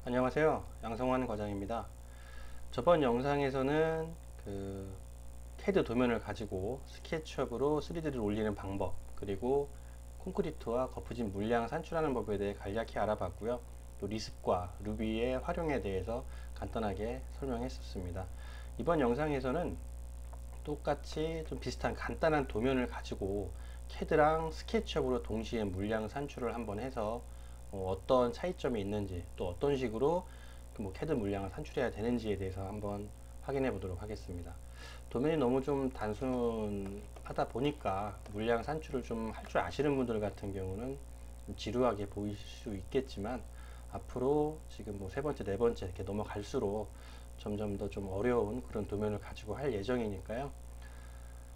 안녕하세요. 양성환 과장입니다. 저번 영상에서는 그 CAD 도면을 가지고 스케치업으로 3D를 올리는 방법, 그리고 콘크리트와 거푸집 물량 산출하는 법에 대해 간략히 알아봤고요. 또 리습과 루비의 활용에 대해서 간단하게 설명했었습니다. 이번 영상에서는 똑같이 좀 비슷한 간단한 도면을 가지고 CAD랑 스케치업으로 동시에 물량 산출을 한번 해서 어떤 차이점이 있는지, 또 어떤 식으로 CAD 물량을 산출해야 되는지에 대해서 한번 확인해 보도록 하겠습니다. 도면이 너무 좀 단순하다 보니까 물량 산출을 좀 할 줄 아시는 분들 같은 경우는 좀 지루하게 보일 수 있겠지만, 앞으로 지금 뭐 세 번째, 네 번째 이렇게 넘어갈수록 점점 더 좀 어려운 그런 도면을 가지고 할 예정이니까요.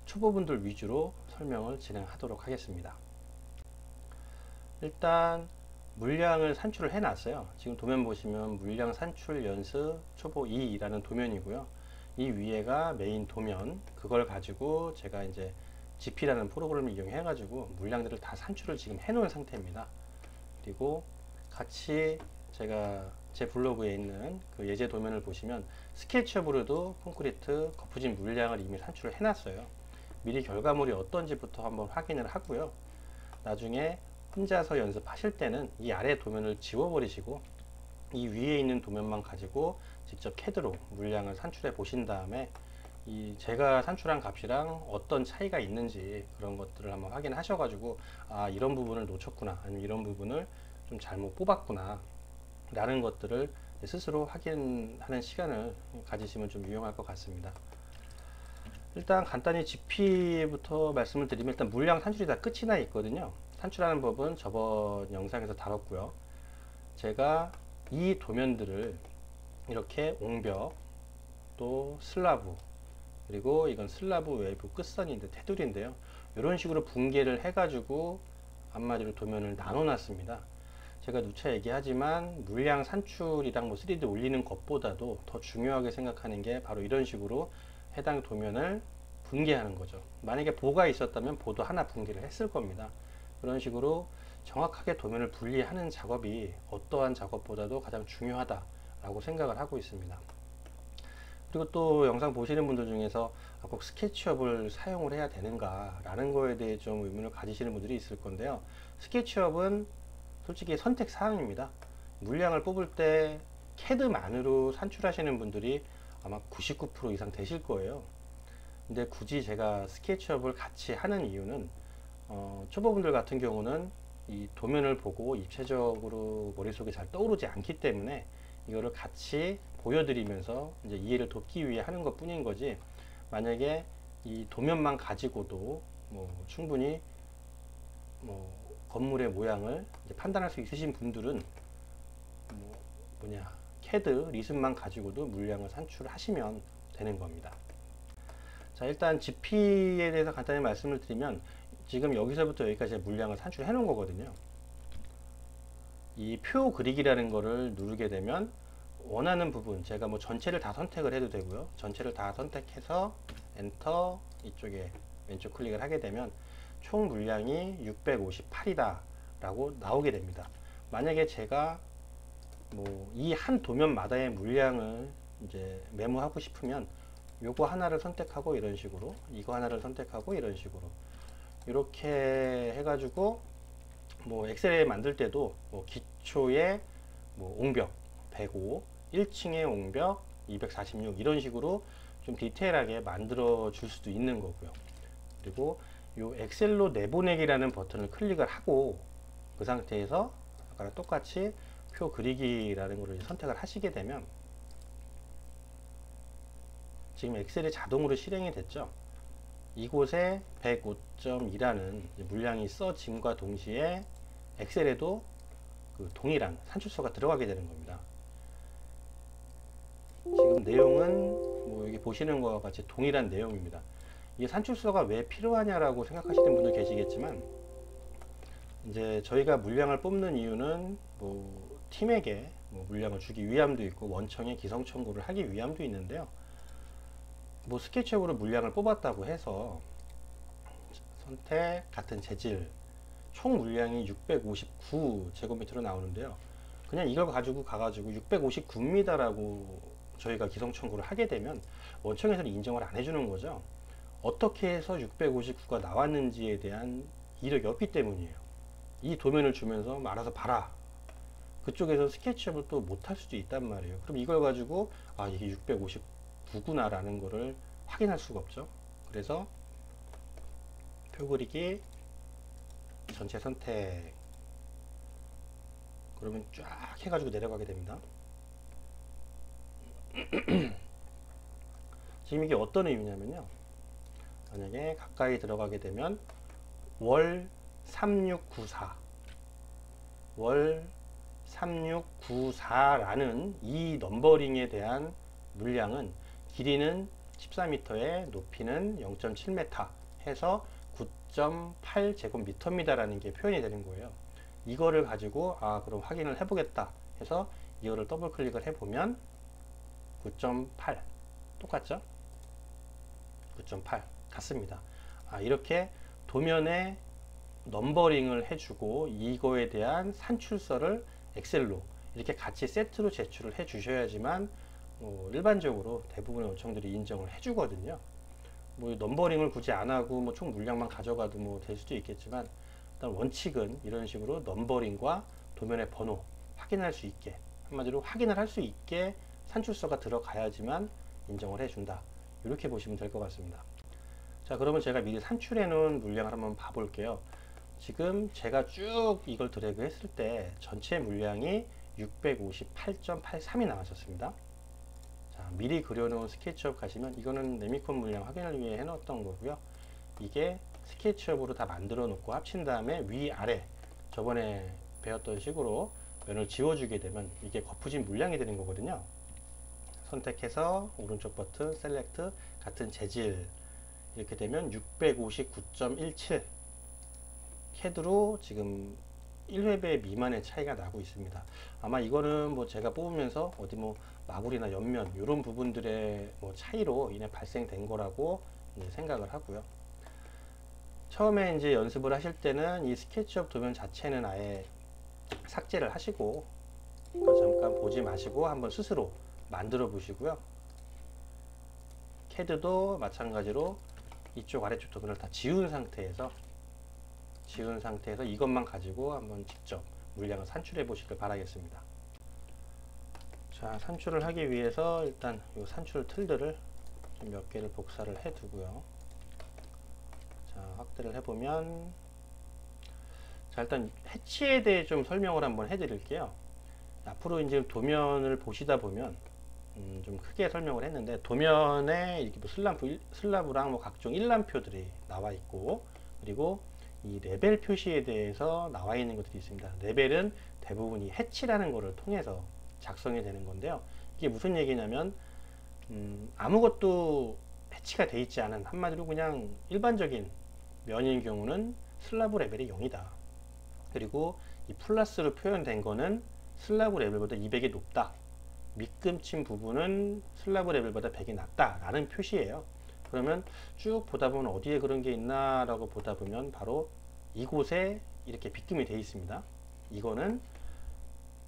초보분들 위주로 설명을 진행하도록 하겠습니다. 일단 물량을 산출을 해 놨어요. 지금 도면 보시면 물량 산출 연습 초보 2라는 도면이고요. 이 위에가 메인 도면, 그걸 가지고 제가 이제 GP라는 프로그램을 이용해 가지고 물량들을 다 산출을 지금 해 놓은 상태입니다. 그리고 같이 제가 제 블로그에 있는 그 예제 도면을 보시면 스케치업으로도 콘크리트 거푸집 물량을 이미 산출을 해 놨어요. 미리 결과물이 어떤지부터 한번 확인을 하고요. 나중에 혼자서 연습하실 때는 이 아래 도면을 지워버리시고 이 위에 있는 도면만 가지고 직접 CAD로 물량을 산출해 보신 다음에 이 제가 산출한 값이랑 어떤 차이가 있는지 그런 것들을 한번 확인하셔가지고, 아, 이런 부분을 놓쳤구나, 아니면 이런 부분을 좀 잘못 뽑았구나 라는 것들을 스스로 확인하는 시간을 가지시면 좀 유용할 것 같습니다. 일단 간단히 GP부터 말씀을 드리면, 일단 물량 산출이 다 끝이 나 있거든요. 산출하는 법은 저번 영상에서 다뤘고요. 제가 이 도면들을 이렇게 옹벽, 또 슬라브, 그리고 이건 슬라브 외부 끝선인데 테두리인데요. 이런 식으로 분개를 해가지고 한마디로 도면을 나눠 놨습니다. 제가 누차 얘기하지만 물량 산출이랑 뭐 3D 올리는 것보다도 더 중요하게 생각하는 게 바로 이런 식으로 해당 도면을 분개하는 거죠. 만약에 보가 있었다면 보도 하나 분개를 했을 겁니다. 그런 식으로 정확하게 도면을 분리하는 작업이 어떠한 작업보다도 가장 중요하다라고 생각을 하고 있습니다. 그리고 또 영상 보시는 분들 중에서 꼭 스케치업을 사용을 해야 되는가 라는 거에 대해 좀 의문을 가지시는 분들이 있을 건데요. 스케치업은 솔직히 선택 사항입니다. 물량을 뽑을 때 CAD만으로 산출하시는 분들이 아마 99% 이상 되실 거예요. 근데 굳이 제가 스케치업을 같이 하는 이유는, 초보분들 같은 경우는 이 도면을 보고 입체적으로 머릿속에 잘 떠오르지 않기 때문에 이거를 같이 보여드리면서 이제 이해를 돕기 위해 하는 것 뿐인 거지, 만약에 이 도면만 가지고도 뭐 충분히 뭐 건물의 모양을 이제 판단할 수 있으신 분들은 뭐 CAD 리습만 가지고도 물량을 산출하시면 되는 겁니다. 자, 일단 GP에 대해서 간단히 말씀을 드리면, 지금 여기서부터 여기까지 물량을 산출해 놓은 거거든요. 이 표 그리기라는 거를 누르게 되면 원하는 부분, 제가 뭐 전체를 다 선택을 해도 되고요. 전체를 다 선택해서 엔터, 이쪽에 왼쪽 클릭을 하게 되면 총 물량이 658이다 라고 나오게 됩니다. 만약에 제가 뭐 이 한 도면마다의 물량을 이제 메모하고 싶으면 요거 하나를 선택하고 이런 식으로, 이거 하나를 선택하고 이런 식으로 이렇게 해가지고 뭐 엑셀에 만들 때도 뭐 기초의 뭐 옹벽 105, 1층의 옹벽 246 이런 식으로 좀 디테일하게 만들어 줄 수도 있는 거고요. 그리고 요 엑셀로 내보내기라는 버튼을 클릭을 하고 그 상태에서 아까랑 똑같이 표 그리기라는 것을 선택을 하시게 되면 지금 엑셀이 자동으로 실행이 됐죠. 이곳에 105.2라는 물량이 써짐과 동시에 엑셀에도 그 동일한 산출서가 들어가게 되는 겁니다. 지금 내용은 뭐 여기 보시는 것과 같이 동일한 내용입니다. 이게 산출서가 왜 필요하냐라고 생각하시는 분도 계시겠지만, 이제 저희가 물량을 뽑는 이유는 뭐 팀에게 뭐 물량을 주기 위함도 있고 원청에 기성 청구를 하기 위함도 있는데요. 뭐 스케치업으로 물량을 뽑았다고 해서 선택 같은 재질 총 물량이 659제곱미터로 나오는데요. 그냥 이걸 가지고 가가지고 659m라고 저희가 기성 청구를 하게 되면 원청에서는 인정을 안 해주는 거죠. 어떻게 해서 659가 나왔는지에 대한 이력이 없기 때문이에요. 이 도면을 주면서 알아서 봐라. 그쪽에서 스케치업을 또 못할 수도 있단 말이에요. 그럼 이걸 가지고 아 이게 659구나 라는 거를 확인할 수가 없죠. 그래서 표 그리기 전체 선택, 그러면 쫙 해가지고 내려가게 됩니다. 지금 이게 어떤 의미냐면요, 만약에 가까이 들어가게 되면 월 3694, 월 3694라는 이 넘버링에 대한 물량은 길이는 14m에 높이는 0.7m 해서 9.8제곱미터입니다 라는 게 표현이 되는 거예요. 이거를 가지고 아 그럼 확인을 해보겠다 해서 이거를 더블 클릭을 해보면 9.8 똑같죠? 9.8 같습니다. 아 이렇게 도면에 넘버링을 해주고 이거에 대한 산출서를 엑셀로 이렇게 같이 세트로 제출을 해 주셔야지만 일반적으로 대부분의 요청들이 인정을 해 주거든요. 뭐 넘버링을 굳이 안 하고 뭐 총 물량만 가져가도 뭐 될 수도 있겠지만, 일단 원칙은 이런 식으로 넘버링과 도면의 번호 확인할 수 있게, 한마디로 확인을 할 수 있게 산출서가 들어가야지만 인정을 해준다. 이렇게 보시면 될 것 같습니다. 자, 그러면 제가 미리 산출해 놓은 물량을 한번 봐볼게요. 지금 제가 쭉 이걸 드래그 했을 때 전체 물량이 658.83이 나왔었습니다. 자, 미리 그려놓은 스케치업 가시면 이거는 레미콘 물량 확인을 위해 해놓았던 거고요. 이게 스케치업으로 다 만들어 놓고 합친 다음에 위아래 저번에 배웠던 식으로 면을 지워주게 되면 이게 거푸진 물량이 되는 거거든요. 선택해서 오른쪽 버튼 셀렉트 같은 재질 이렇게 되면 659.17 캐드로 지금 1회배 미만의 차이가 나고 있습니다. 아마 이거는 뭐 제가 뽑으면서 어디 뭐 마블이나 옆면 이런 부분들의 뭐 차이로 인해 발생된 거라고 생각을 하고요. 처음에 이제 연습을 하실 때는 이 스케치업 도면 자체는 아예 삭제를 하시고 잠깐 보지 마시고 한번 스스로 만들어 보시고요. 캐드도 마찬가지로 이쪽 아래쪽 도면을 다 지운 상태에서 이것만 가지고 한번 직접 물량을 산출해 보시길 바라겠습니다. 자, 산출을 하기 위해서 일단 이 산출 틀들을 좀 몇 개를 복사를 해 두고요. 자, 확대를 해보면, 자, 일단 해치에 대해 좀 설명을 한번 해 드릴게요. 앞으로 이제 도면을 보시다 보면 좀 크게 설명을 했는데, 도면에 이렇게 뭐 슬라브랑 뭐 각종 일람표들이 나와 있고, 그리고 이 레벨 표시에 대해서 나와 있는 것들이 있습니다. 레벨은 대부분 이 해치라는 것을 통해서 작성이 되는 건데요. 이게 무슨 얘기냐면 아무것도 해치가 되어 있지 않은, 한마디로 그냥 일반적인 면인 경우는 슬라브 레벨이 0이다. 그리고 이 플러스로 표현된 거는 슬라브 레벨보다 200이 높다. 밑금친 부분은 슬라브 레벨보다 100이 낮다 라는 표시예요. 그러면 쭉 보다 보면 어디에 그런 게 있나 라고 보다 보면 바로 이곳에 이렇게 빗금이 되어 있습니다. 이거는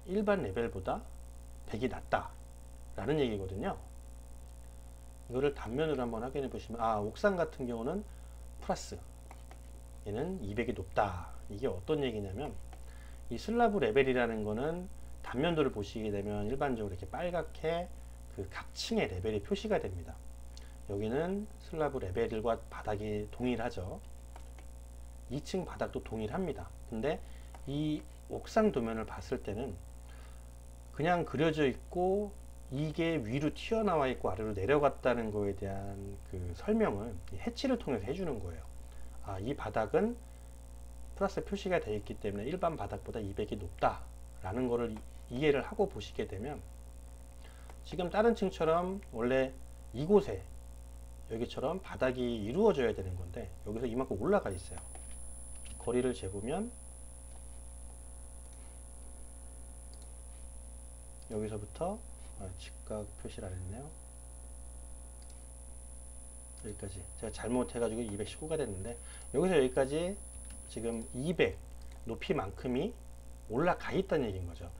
일반 레벨보다 100이 낮다 라는 얘기거든요. 이거를 단면으로 한번 확인해 보시면, 아, 옥상 같은 경우는 플러스, 얘는 200이 높다. 이게 어떤 얘기냐면, 이 슬라브 레벨이라는 거는 단면도를 보시게 되면 일반적으로 이렇게 빨갛게 그 각 층의 레벨이 표시가 됩니다. 여기는 슬라브 레벨과 바닥이 동일하죠. 2층 바닥도 동일합니다. 근데 이 옥상 도면을 봤을 때는 그냥 그려져 있고 이게 위로 튀어나와 있고 아래로 내려갔다는 거에 대한 그 설명을 해치를 통해서 해주는 거예요. 아, 이 바닥은 플러스 표시가 되어 있기 때문에 일반 바닥보다 200이 높다 라는 거를 이해를 하고 보시게 되면, 지금 다른 층처럼 원래 이곳에 여기처럼 바닥이 이루어져야 되는 건데 여기서 이만큼 올라가 있어요. 거리를 재보면 여기서부터 직각 표시를 안 했네요. 여기까지 제가 잘못해가지고 219가 됐는데, 여기서 여기까지 지금 200 높이만큼이 올라가 있다는 얘기인 거죠.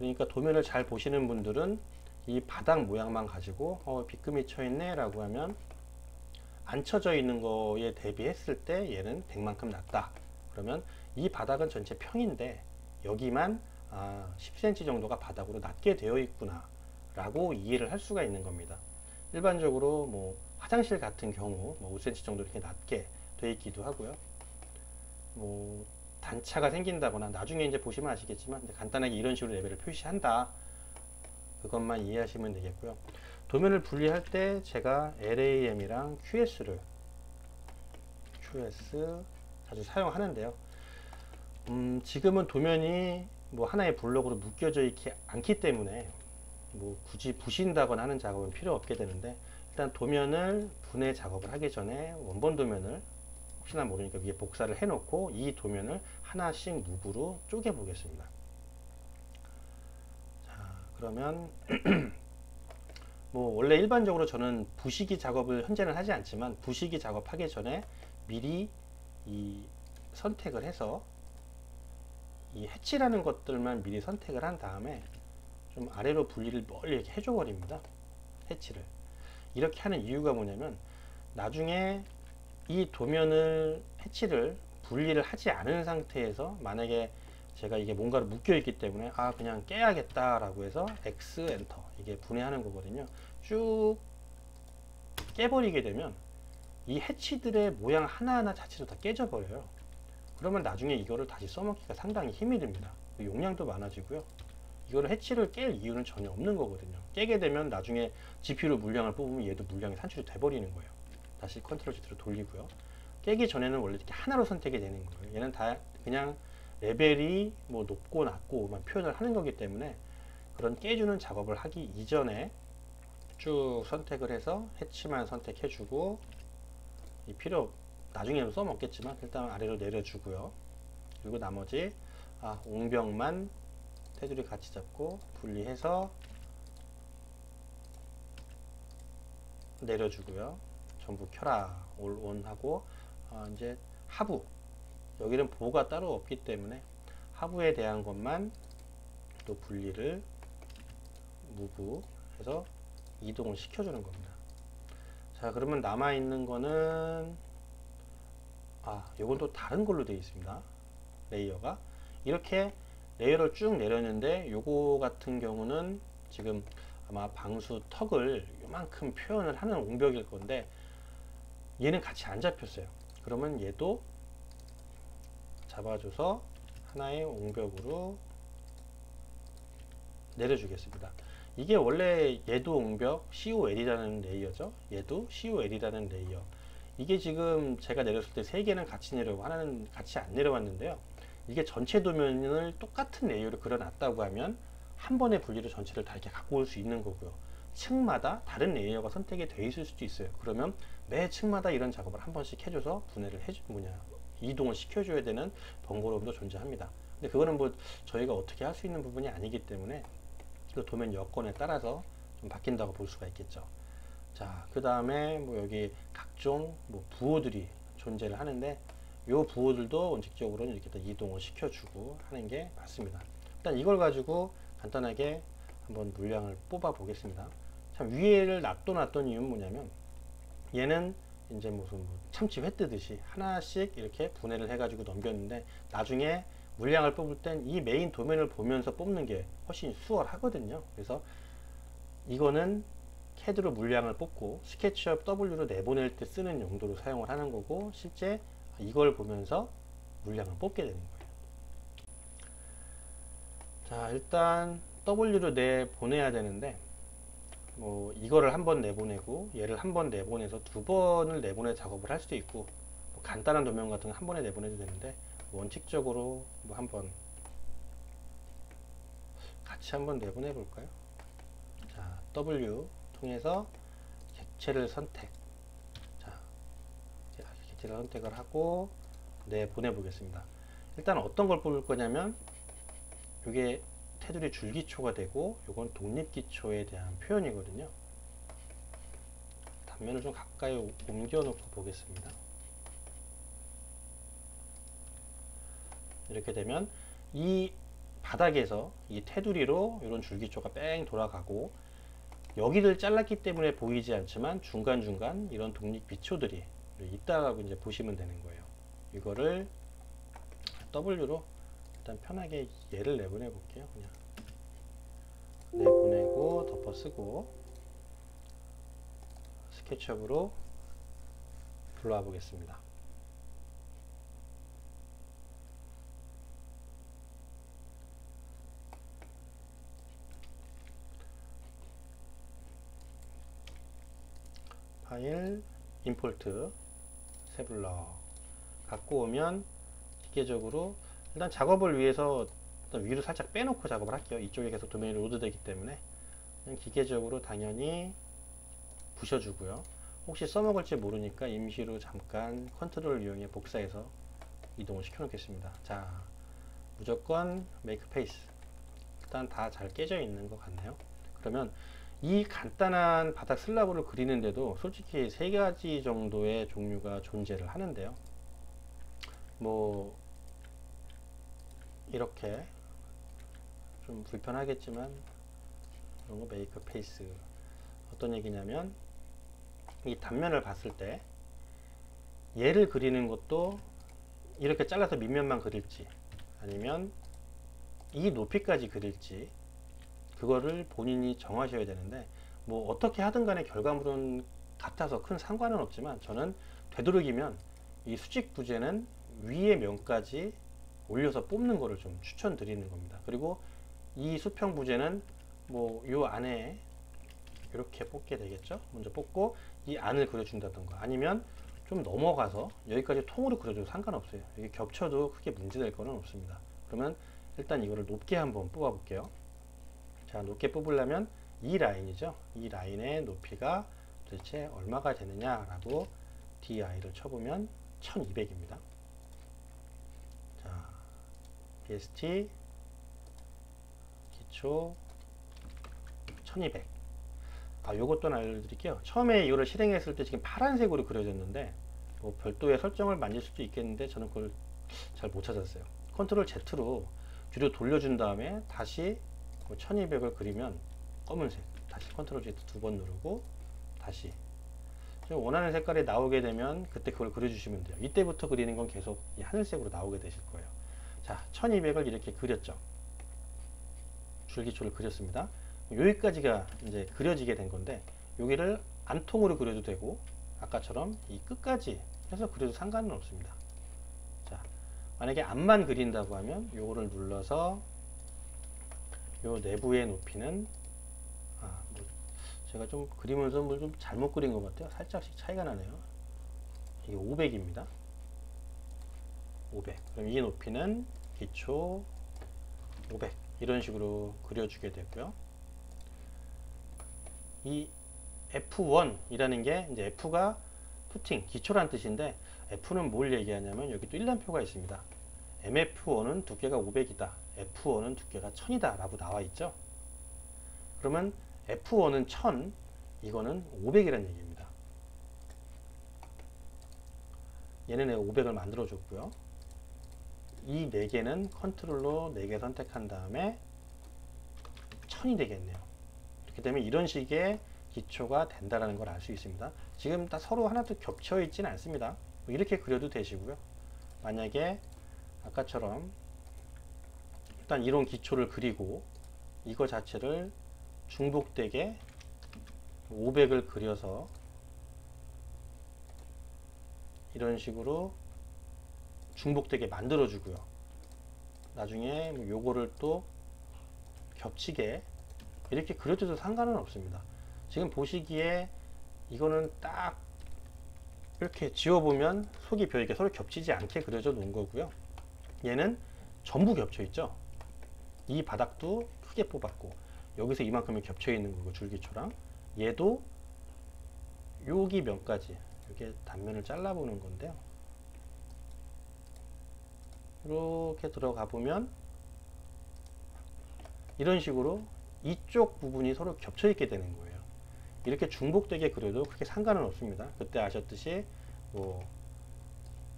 그러니까 도면을 잘 보시는 분들은 이 바닥 모양만 가지고 빗금이 쳐 있네 라고 하면 안 쳐져 있는 거에 대비했을 때 얘는 100만큼 낮다. 그러면 이 바닥은 전체 평인데 여기만 10cm 정도가 바닥으로 낮게 되어 있구나 라고 이해를 할 수가 있는 겁니다. 일반적으로 뭐 화장실 같은 경우 뭐 5cm 정도 이렇게 낮게 되어 있기도 하고요. 뭐 단차가 생긴다거나 나중에 이제 보시면 아시겠지만 간단하게 이런 식으로 레벨을 표시한다. 그것만 이해하시면 되겠고요. 도면을 분리할 때 제가 LAM이랑 QS 자주 사용하는데요. 지금은 도면이 뭐 하나의 블록으로 묶여져 있지 않기 때문에 뭐 굳이 부신다거나 하는 작업은 필요 없게 되는데, 일단 도면을 분해 작업을 하기 전에 원본 도면을 혹시나 모르니까 위에 복사를 해 놓고 이 도면을 하나씩 무브로 쪼개 보겠습니다. 자, 그러면 뭐 원래 일반적으로 저는 부시기 작업을 현재는 하지 않지만 부시기 작업하기 전에 미리 이 선택을 해서 이 해치라는 것들만 미리 선택을 한 다음에 좀 아래로 분리를 멀리 이렇게 해줘 버립니다. 해치를 이렇게 하는 이유가 뭐냐면, 나중에 이 도면을 해치를 분리를 하지 않은 상태에서 만약에 제가 이게 뭔가를 묶여 있기 때문에 그냥 깨야겠다 라고 해서 X 엔터, 이게 분해하는 거거든요. 쭉 깨버리게 되면 이 해치들의 모양 하나하나 자체도 다 깨져 버려요. 그러면 나중에 이거를 다시 써먹기가 상당히 힘이 듭니다. 용량도 많아지고요. 이거를 해치를 깰 이유는 전혀 없는 거거든요. 깨게 되면 나중에 GPU로 물량을 뽑으면 얘도 물량이 산출이 돼 버리는 거예요. 다시 컨트롤 Z로 돌리고요. 깨기 전에는 원래 이렇게 하나로 선택이 되는 거예요. 얘는 다 그냥 레벨이 뭐 높고 낮고만 표현을 하는 거기 때문에 그런 깨주는 작업을 하기 이전에 쭉 선택을 해서 해치만 선택해주고, 이 나중에는 써먹겠지만 일단 아래로 내려주고요. 그리고 나머지 옹벽만 테두리 같이 잡고 분리해서 내려주고요. 전부 켜라 올 온 하고, 이제 하부, 여기는 보호가 따로 없기 때문에 하부에 대한 것만 또 분리를 무브 해서 이동을 시켜주는 겁니다. 자, 그러면 남아 있는 거는 요건 또 다른 걸로 되어 있습니다. 레이어가 이렇게 레이어를 쭉 내렸는데, 요거 같은 경우는 지금 아마 방수 턱을 요만큼 표현을 하는 옹벽일 건데 얘는 같이 안 잡혔어요. 그러면 얘도 잡아줘서 하나의 옹벽으로 내려주겠습니다. 이게 원래 얘도 옹벽 COL이라는 레이어죠. 얘도 COL이라는 레이어. 이게 지금 제가 내렸을 때 3개는 같이 내려오고 하나는 같이 안 내려왔는데요. 이게 전체 도면을 똑같은 레이어로 그려놨다고 하면 한 번의 분리로 전체를 다 이렇게 갖고 올 수 있는 거고요. 층마다 다른 레이어가 선택이 돼 있을 수도 있어요. 그러면 매 층마다 이런 작업을 한 번씩 해줘서 분해를 이동을 시켜줘야 되는 번거로움도 존재합니다. 근데 그거는 뭐 저희가 어떻게 할 수 있는 부분이 아니기 때문에 그 도면 여건에 따라서 좀 바뀐다고 볼 수가 있겠죠. 자, 그 다음에 뭐 여기 각종 뭐 부호들이 존재를 하는데, 이 부호들도 원칙적으로는 이렇게 이동을 시켜주고 하는 게 맞습니다. 일단 이걸 가지고 간단하게 한번 물량을 뽑아 보겠습니다. 참, 위에를 놔뒀던 이유는 뭐냐면, 얘는 이제 무슨 참치 회 뜨듯이 하나씩 이렇게 분해를 해가지고 넘겼는데, 나중에 물량을 뽑을 땐 이 메인 도면을 보면서 뽑는 게 훨씬 수월하거든요. 그래서 이거는 CAD로 물량을 뽑고 스케치업 W로 내보낼 때 쓰는 용도로 사용을 하는 거고, 실제 이걸 보면서 물량을 뽑게 되는 거예요. 자, 일단 W로 내보내야 되는데, 뭐 이거를 한 번 내보내고 얘를 한 번 내보내서 2번을 내보내 작업을 할 수도 있고, 뭐 간단한 도면 같은 거 한 번에 내보내도 되는데, 원칙적으로 뭐 한번 같이 한번 내보내 볼까요? 자, W 통해서 객체를 선택. 자, 객체를 선택을 하고 내보내 보겠습니다. 일단 어떤 걸 뽑을 거냐면, 이게 테두리 줄기초가 되고 이건 독립기초에 대한 표현이거든요. 단면을 좀 가까이 옮겨 놓고 보겠습니다. 이렇게 되면 이 바닥에서 이 테두리로 이런 줄기초가 뺑 돌아가고, 여기를 잘랐기 때문에 보이지 않지만 중간중간 이런 독립 기초들이 있다고 이제 보시면 되는 거예요. 이거를 W로 일단 편하게 얘를 내보내 볼게요. 그냥 내보내고 덮어 쓰고 스케치업으로 불러와 보겠습니다. 파일, 임포트, 세블러 갖고 오면 기계적으로 일단 작업을 위해서 위로 살짝 빼놓고 작업을 할게요. 이쪽에 계속 도면이 로드되기 때문에 그냥 기계적으로 당연히 부셔주고요. 혹시 써먹을지 모르니까 임시로 잠깐 컨트롤을 이용해 복사해서 이동을 시켜 놓겠습니다. 자, 무조건 메이크 페이스. 일단 다 잘 깨져 있는 것 같네요. 그러면 이 간단한 바닥 슬라브를 그리는데도 솔직히 3가지 정도의 종류가 존재를 하는데요. 뭐 이렇게 좀 불편하겠지만 이런 거 메이크 페이스. 어떤 얘기냐면 이 단면을 봤을 때 얘를 그리는 것도 이렇게 잘라서 밑면만 그릴지 아니면 이 높이까지 그릴지 그거를 본인이 정하셔야 되는데, 뭐 어떻게 하든 간에 결과물은 같아서 큰 상관은 없지만 저는 되도록이면 이 수직 부재는 위의 면까지 올려서 뽑는 거를 좀 추천드리는 겁니다. 그리고 이 수평 부재는 뭐 요 안에 이렇게 뽑게 되겠죠. 먼저 뽑고 이 안을 그려준다던가 아니면 좀 넘어가서 여기까지 통으로 그려줘도 상관없어요. 이게 겹쳐도 크게 문제될 거는 없습니다. 그러면 일단 이거를 높게 한번 뽑아 볼게요. 자, 높게 뽑으려면 이 라인이죠. 이 라인의 높이가 도대체 얼마가 되느냐라고 DI를 쳐보면 1200입니다. 자, BST 기초 1200. 요것도 알려드릴게요. 처음에 이거를 실행했을 때 지금 파란색으로 그려졌는데 뭐 별도의 설정을 만질 수도 있겠는데 저는 그걸 잘 못 찾았어요. 컨트롤 Z로 뒤로 돌려준 다음에 다시 1200을 그리면 검은색, 다시 컨트롤 Z 2번 누르고 다시 원하는 색깔이 나오게 되면 그때 그걸 그려주시면 돼요. 이때부터 그리는 건 계속 이 하늘색으로 나오게 되실 거예요. 자, 1200을 이렇게 그렸죠. 줄기초를 그렸습니다. 여기까지가 이제 그려지게 된 건데 여기를 안통으로 그려도 되고 아까처럼 이 끝까지 해서 그려도 상관은 없습니다. 자, 만약에 앞만 그린다고 하면 요거를 눌러서 요 내부의 높이는 뭐 제가 좀 그리면서 뭘 좀 잘못 그린 것 같아요. 살짝씩 차이가 나네요. 이게 500입니다. 500. 그럼 이 높이는 기초 500 이런 식으로 그려주게 되고요. 이 F1이라는 게 이제 F가 푸팅, 기초란 뜻인데 F는 뭘 얘기하냐면 여기 또 일란표가 있습니다. MF1은 두께가 500이다. F1은 두께가 1000이다 라고 나와 있죠. 그러면 F1은 1000, 이거는 500이라는 얘기입니다. 얘는 내가 500을 만들어 줬고요. 이 4개는 컨트롤로 4개 선택한 다음에 1000이 되겠네요. 이렇게 되면 이런 식의 기초가 된다는 걸 알 수 있습니다. 지금 다 서로 하나도 겹쳐 있지는 않습니다. 이렇게 그려도 되시고요. 만약에 아까처럼 일단 이런 기초를 그리고 이거 자체를 중복되게 500을 그려서 이런 식으로 중복되게 만들어 주고요. 나중에 요거를 또 겹치게 이렇게 그려줘도 상관은 없습니다. 지금 보시기에 이거는 딱 이렇게 지워보면 속이 벼이게 서로 겹치지 않게 그려져 놓은 거고요. 얘는 전부 겹쳐 있죠. 이 바닥도 크게 뽑았고 여기서 이만큼이 겹쳐 있는 거고 줄기초랑 얘도 여기 면까지 이렇게 단면을 잘라 보는 건데요. 이렇게 들어가 보면 이런 식으로 이쪽 부분이 서로 겹쳐 있게 되는 거예요. 이렇게 중복되게 그려도 크게 상관은 없습니다. 그때 아셨듯이 뭐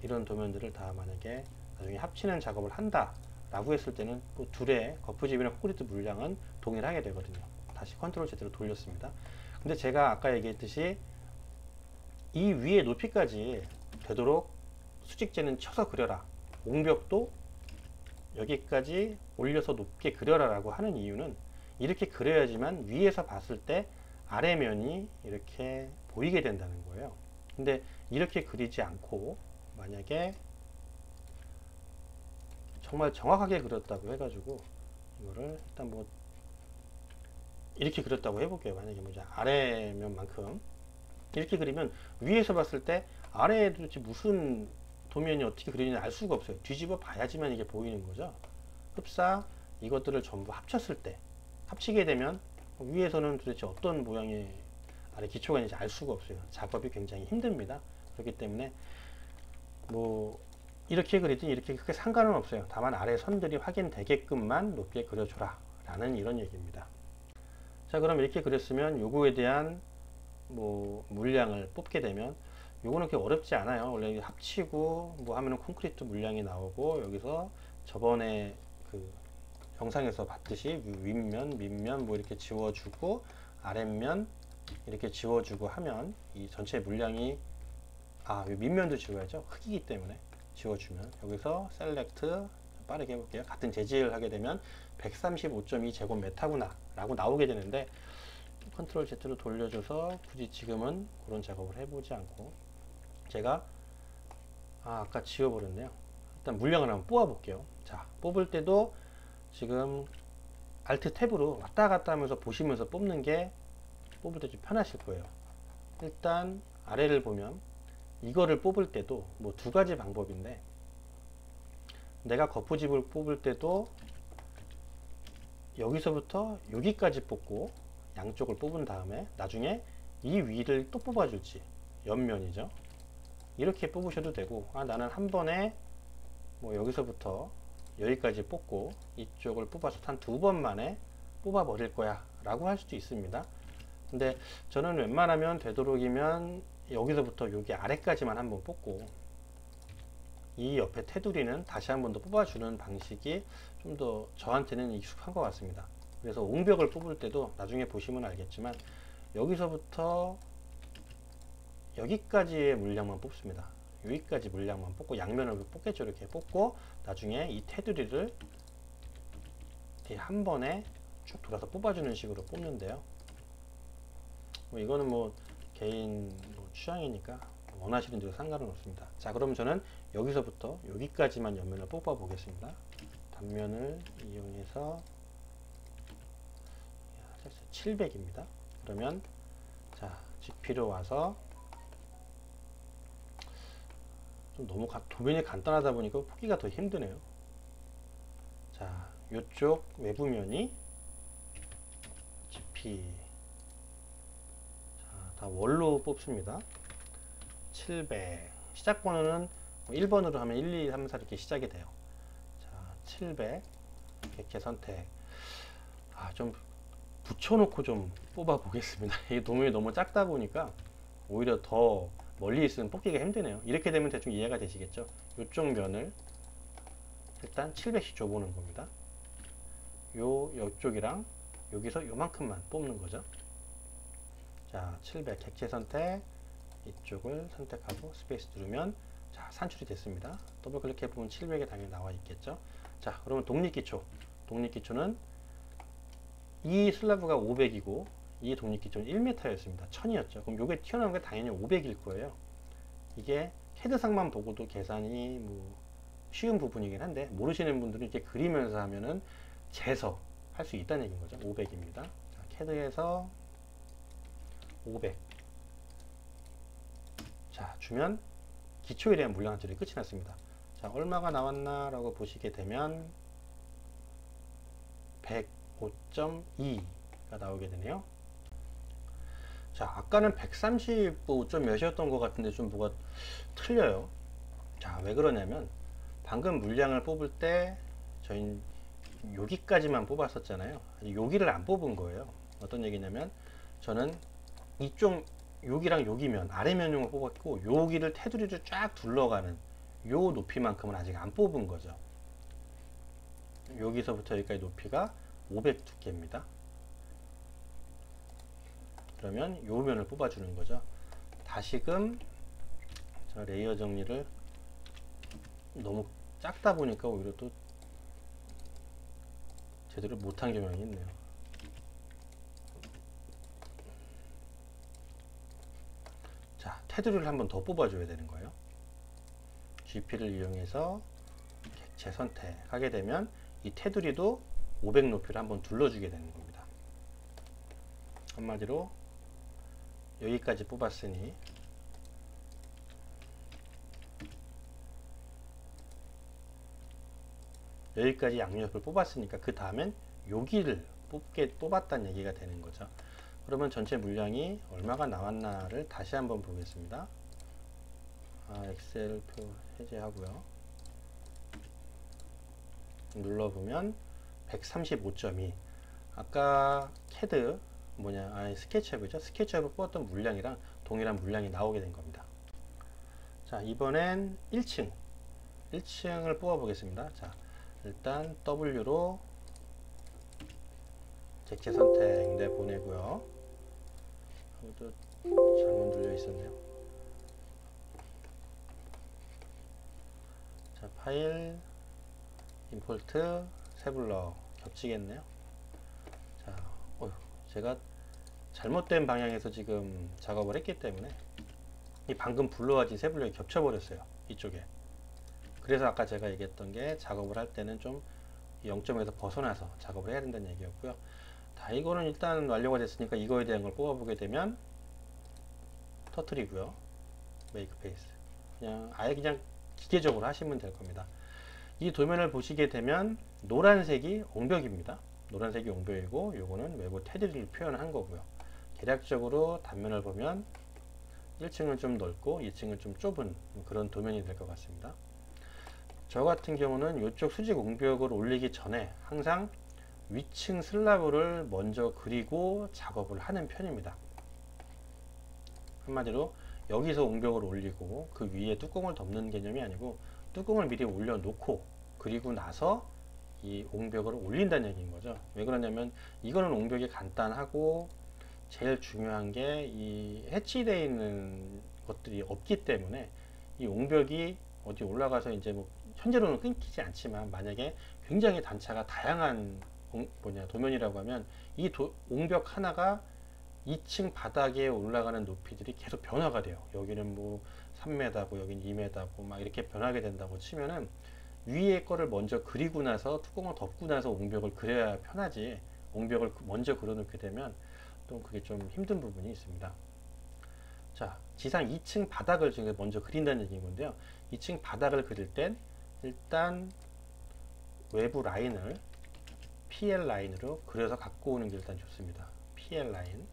이런 도면들을 다 만약에 나중에 합치는 작업을 한다 라고 했을 때는 또 둘의 거푸집이나 콘크리트 물량은 동일하게 되거든요. 다시 컨트롤 Z로 돌렸습니다. 근데 제가 아까 얘기했듯이 이 위에 높이까지 되도록 수직재는 쳐서 그려라, 옹벽도 여기까지 올려서 높게 그려라 라고 하는 이유는, 이렇게 그려야지만 위에서 봤을 때 아래면이 이렇게 보이게 된다는 거예요. 근데 이렇게 그리지 않고 만약에 정말 정확하게 그렸다고 해가지고, 이거를 일단 뭐 이렇게 그렸다고 해볼게요. 만약에 뭐 아래면만큼 이렇게 그리면 위에서 봤을 때 아래에 도대체 무슨 도면이 어떻게 그리는지 알 수가 없어요. 뒤집어 봐야지만 이게 보이는 거죠. 흡사 이것들을 전부 합쳤을 때, 합치게 되면 위에서는 도대체 어떤 모양의 아래 기초가 있는지 알 수가 없어요. 작업이 굉장히 힘듭니다. 그렇기 때문에 뭐 이렇게 그리든 이렇게 크게 상관은 없어요. 다만 아래 선들이 확인되게끔만 높게 그려줘라 라는 이런 얘기입니다. 자, 그럼 이렇게 그렸으면 요거에 대한 뭐 물량을 뽑게 되면, 요거는 그렇게 어렵지 않아요. 원래 합치고 뭐 하면은 콘크리트 물량이 나오고, 여기서 저번에 그 영상에서 봤듯이 윗면, 밑면 뭐 이렇게 지워주고 아랫면 이렇게 지워주고 하면 이 전체 물량이, 밑면도 지워야죠. 흙이기 때문에 지워주면, 여기서 셀렉트 빠르게 해볼게요. 같은 재질을 하게 되면 135.2 제곱미터구나 라고 나오게 되는데, 컨트롤 Z로 돌려줘서 굳이 지금은 그런 작업을 해보지 않고, 제가 아까 지워버렸네요. 일단 물량을 한번 뽑아 볼게요. 자, 뽑을 때도 지금 Alt 탭으로 왔다 갔다 하면서 보시면서 뽑는 게 뽑을 때 좀 편하실 거예요. 일단 아래를 보면 이거를 뽑을 때도 뭐 두 가지 방법인데, 내가 거푸집을 뽑을 때도 여기서부터 여기까지 뽑고 양쪽을 뽑은 다음에 나중에 이 위를 또 뽑아줄지, 옆면이죠. 이렇게 뽑으셔도 되고, 나는 한 번에 뭐 여기서부터 여기까지 뽑고 이쪽을 뽑아서 한 두 번 만에 뽑아 버릴 거야 라고 할 수도 있습니다. 근데 저는 웬만하면 되도록이면 여기서부터 여기 아래까지만 한번 뽑고, 이 옆에 테두리는 다시 한 번 더 뽑아주는 방식이 좀 더 저한테는 익숙한 것 같습니다. 그래서 옹벽을 뽑을 때도 나중에 보시면 알겠지만 여기서부터 여기까지의 물량만 뽑습니다. 여기까지 물량만 뽑고, 양면을 뽑겠죠. 이렇게 뽑고 나중에 이 테두리를 한 번에 쭉 돌아서 뽑아주는 식으로 뽑는데요. 뭐 이거는 뭐 개인 뭐 취향이니까 원하시는 대로 상관은 없습니다. 자, 그럼 저는 여기서부터 여기까지만 옆면을 뽑아 보겠습니다. 단면을 이용해서 700입니다. 그러면 자, GP로 와서, 좀 너무 도면이 간단하다 보니까 뽑기가 더 힘드네요. 자, 이쪽 외부면이 GP, 자, 다 월로 뽑습니다. 700, 시작 번호는 1번으로 하면 1, 2, 3, 4 이렇게 시작이 돼요. 자, 700 객체 선택. 좀 붙여놓고 좀 뽑아 보겠습니다. 이 도면이 너무 작다 보니까 오히려 더 멀리 있으면 뽑기가 힘드네요. 이렇게 되면 대충 이해가 되시겠죠? 이쪽 면을 일단 700씩 줘보는 겁니다. 요쪽이랑 여기서 요만큼만 뽑는 거죠. 자, 700 객체 선택, 이쪽을 선택하고 스페이스 누르면 자, 산출이 됐습니다. 더블 클릭해 보면 700에 당연히 나와 있겠죠. 자, 그러면 독립기초. 독립기초는 이 슬라브가 500이고 이 독립기초는 1m였습니다. 1000이었죠. 그럼 요게 튀어나온 게 당연히 500일 거예요. 이게 헤드상만 보고도 계산이 뭐 쉬운 부분이긴 한데, 모르시는 분들은 이렇게 그리면서 하면은 재서 할 수 있다는 얘기인 거죠. 500입니다. 자, 캐드에서 500. 자, 주면 기초에 대한 물량 한줄이 끝이 났습니다. 자, 얼마가 나왔나 라고 보시게 되면 105.2가 나오게 되네요. 자, 아까는 135점 몇이었던 것 같은데 좀 뭐가 틀려요. 자, 왜 그러냐면 방금 물량을 뽑을 때 저희는 여기까지만 뽑았었잖아요. 여기를 안 뽑은 거예요. 어떤 얘기냐면 저는 이쪽 여기랑 여기면 아래면용을 뽑았고, 여기를 테두리를 쫙 둘러가는 요 높이만큼은 아직 안 뽑은 거죠. 여기서부터 여기까지 높이가 500 두께입니다. 그러면 요 면을 뽑아주는 거죠. 다시금 제가 레이어 정리를 너무 작다 보니까 오히려 또 제대로 못한 경향이 있네요. 자, 테두리를 한번 더 뽑아줘야 되는 거예요. GP를 이용해서 객체 선택하게 되면 이 테두리도 500 높이를 한번 둘러주게 되는 겁니다. 한마디로 여기까지 뽑았으니 여기까지 양옆을 뽑았으니까 그 다음엔 여기를 뽑았다는 얘기가 되는 거죠. 그러면 전체 물량이 얼마가 나왔나를 다시 한번 보겠습니다. 엑셀표 해제하고요. 눌러보면 135.2. 아까 캐드 스케치업이죠. 스케치업을 뽑았던 물량이랑 동일한 물량이 나오게 된 겁니다. 자, 이번엔 1층을 뽑아 보겠습니다. 자, 일단 W로 객체 선택 내보내고요. 여기도 잘못 눌려 있었네요. 자, 파일, 임포트, 세블럭 겹치겠네요. 자, 제가 잘못된 방향에서 지금 작업을 했기 때문에 이 방금 불러와진 세블럭이 겹쳐버렸어요. 이쪽에. 그래서 아까 제가 얘기했던 게 작업을 할 때는 좀 0점에서 벗어나서 작업을 해야 된다는 얘기였고요. 자, 이거는 일단 완료가 됐으니까 이거에 대한 걸 뽑아보게 되면 터트리고요. 메이크 페이스. 아예 그냥 기계적으로 하시면 될 겁니다. 이 도면을 보시게 되면 노란색이 옹벽입니다. 노란색이 옹벽이고 요거는 외부 테두리를 표현한 거고요. 대략적으로 단면을 보면 1층은 좀 넓고 2층은 좀 좁은 그런 도면이 될 것 같습니다. 저 같은 경우는 이쪽 수직 옹벽을 올리기 전에 항상 위층 슬라브를 먼저 그리고 작업을 하는 편입니다. 한마디로 여기서 옹벽을 올리고 그 위에 뚜껑을 덮는 개념이 아니고 뚜껑을 미리 올려놓고 그리고 나서 이 옹벽을 올린다는 얘기인 거죠. 왜 그러냐면 이거는 옹벽이 간단하고 제일 중요한 게 이 해치되어 있는 것들이 없기 때문에 이 옹벽이 어디 올라가서 이제 뭐 현재로는 끊기지 않지만 만약에 굉장히 단차가 다양한 도면이라고 하면 이 옹벽 하나가 2층 바닥에 올라가는 높이들이 계속 변화가 돼요. 여기는 뭐 3m고 여기는 2m고 막 이렇게 변하게 된다고 치면은 위에 거를 먼저 그리고 나서 뚜껑을 덮고 나서 옹벽을 그려야 편하지 옹벽을 먼저 그려 놓게 되면 또 그게 좀 힘든 부분이 있습니다. 자, 지상 2층 바닥을 지금 먼저 그린다는 얘기인 건데요. 2층 바닥을 그릴 땐 일단 외부 라인을 PL 라인으로 그려서 갖고 오는 게 일단 좋습니다. PL 라인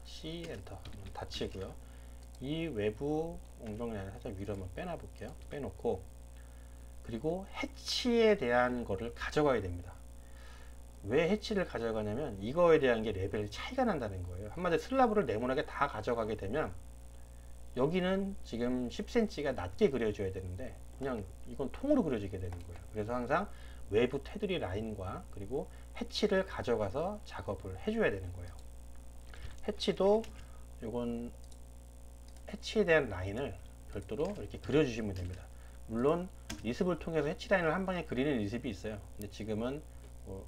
C 엔터 닫히고요. 이 외부 옹벽 라인을 살짝 위로 한번 빼놔 볼게요. 빼놓고 그리고 해치에 대한 거를 가져가야 됩니다. 왜 해치를 가져가냐면 이거에 대한 게 레벨이 차이가 난다는 거예요. 한마디로 슬라브를 네모나게 다 가져가게 되면 여기는 지금 10cm가 낮게 그려줘야 되는데 그냥 이건 통으로 그려지게 되는 거예요. 그래서 항상 외부 테두리 라인과 그리고 해치를 가져가서 작업을 해줘야 되는 거예요. 해치도 이건 해치에 대한 라인을 별도로 이렇게 그려주시면 됩니다. 물론 리습을 통해서 해치 라인을 한 방에 그리는 리습이 있어요. 근데 지금은 뭐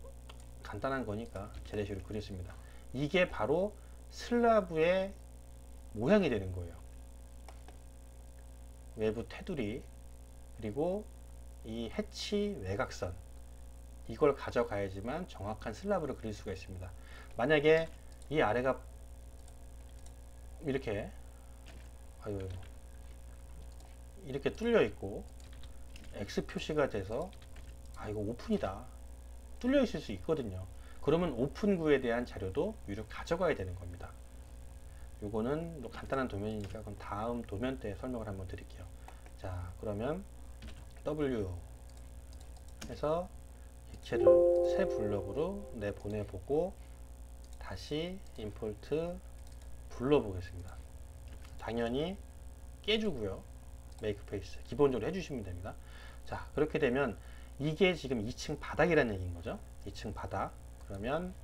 간단한 거니까 재래식으로 그렸습니다. 이게 바로 슬라브의 모양이 되는 거예요. 외부 테두리 그리고 이 해치 외곽선 이걸 가져가야지만 정확한 슬라브를 그릴 수가 있습니다. 만약에 이 아래가 이렇게 이렇게 뚫려 있고 X 표시가 돼서 이거 오픈이다 뚫려 있을 수 있거든요. 그러면 오픈구에 대한 자료도 위로 가져가야 되는 겁니다. 요거는 뭐 간단한 도면이니까 그럼 다음 도면 때 설명을 한번 드릴게요. 자, 그러면 W 해서 객체를 새 블럭으로 내보내보고 다시 임포트 불러보겠습니다. 당연히 깨주고요. 메이크 페이스 기본적으로 해주시면 됩니다. 자, 그렇게 되면 이게 지금 2층 바닥이라는 얘기인 거죠. 2층 바닥. 그러면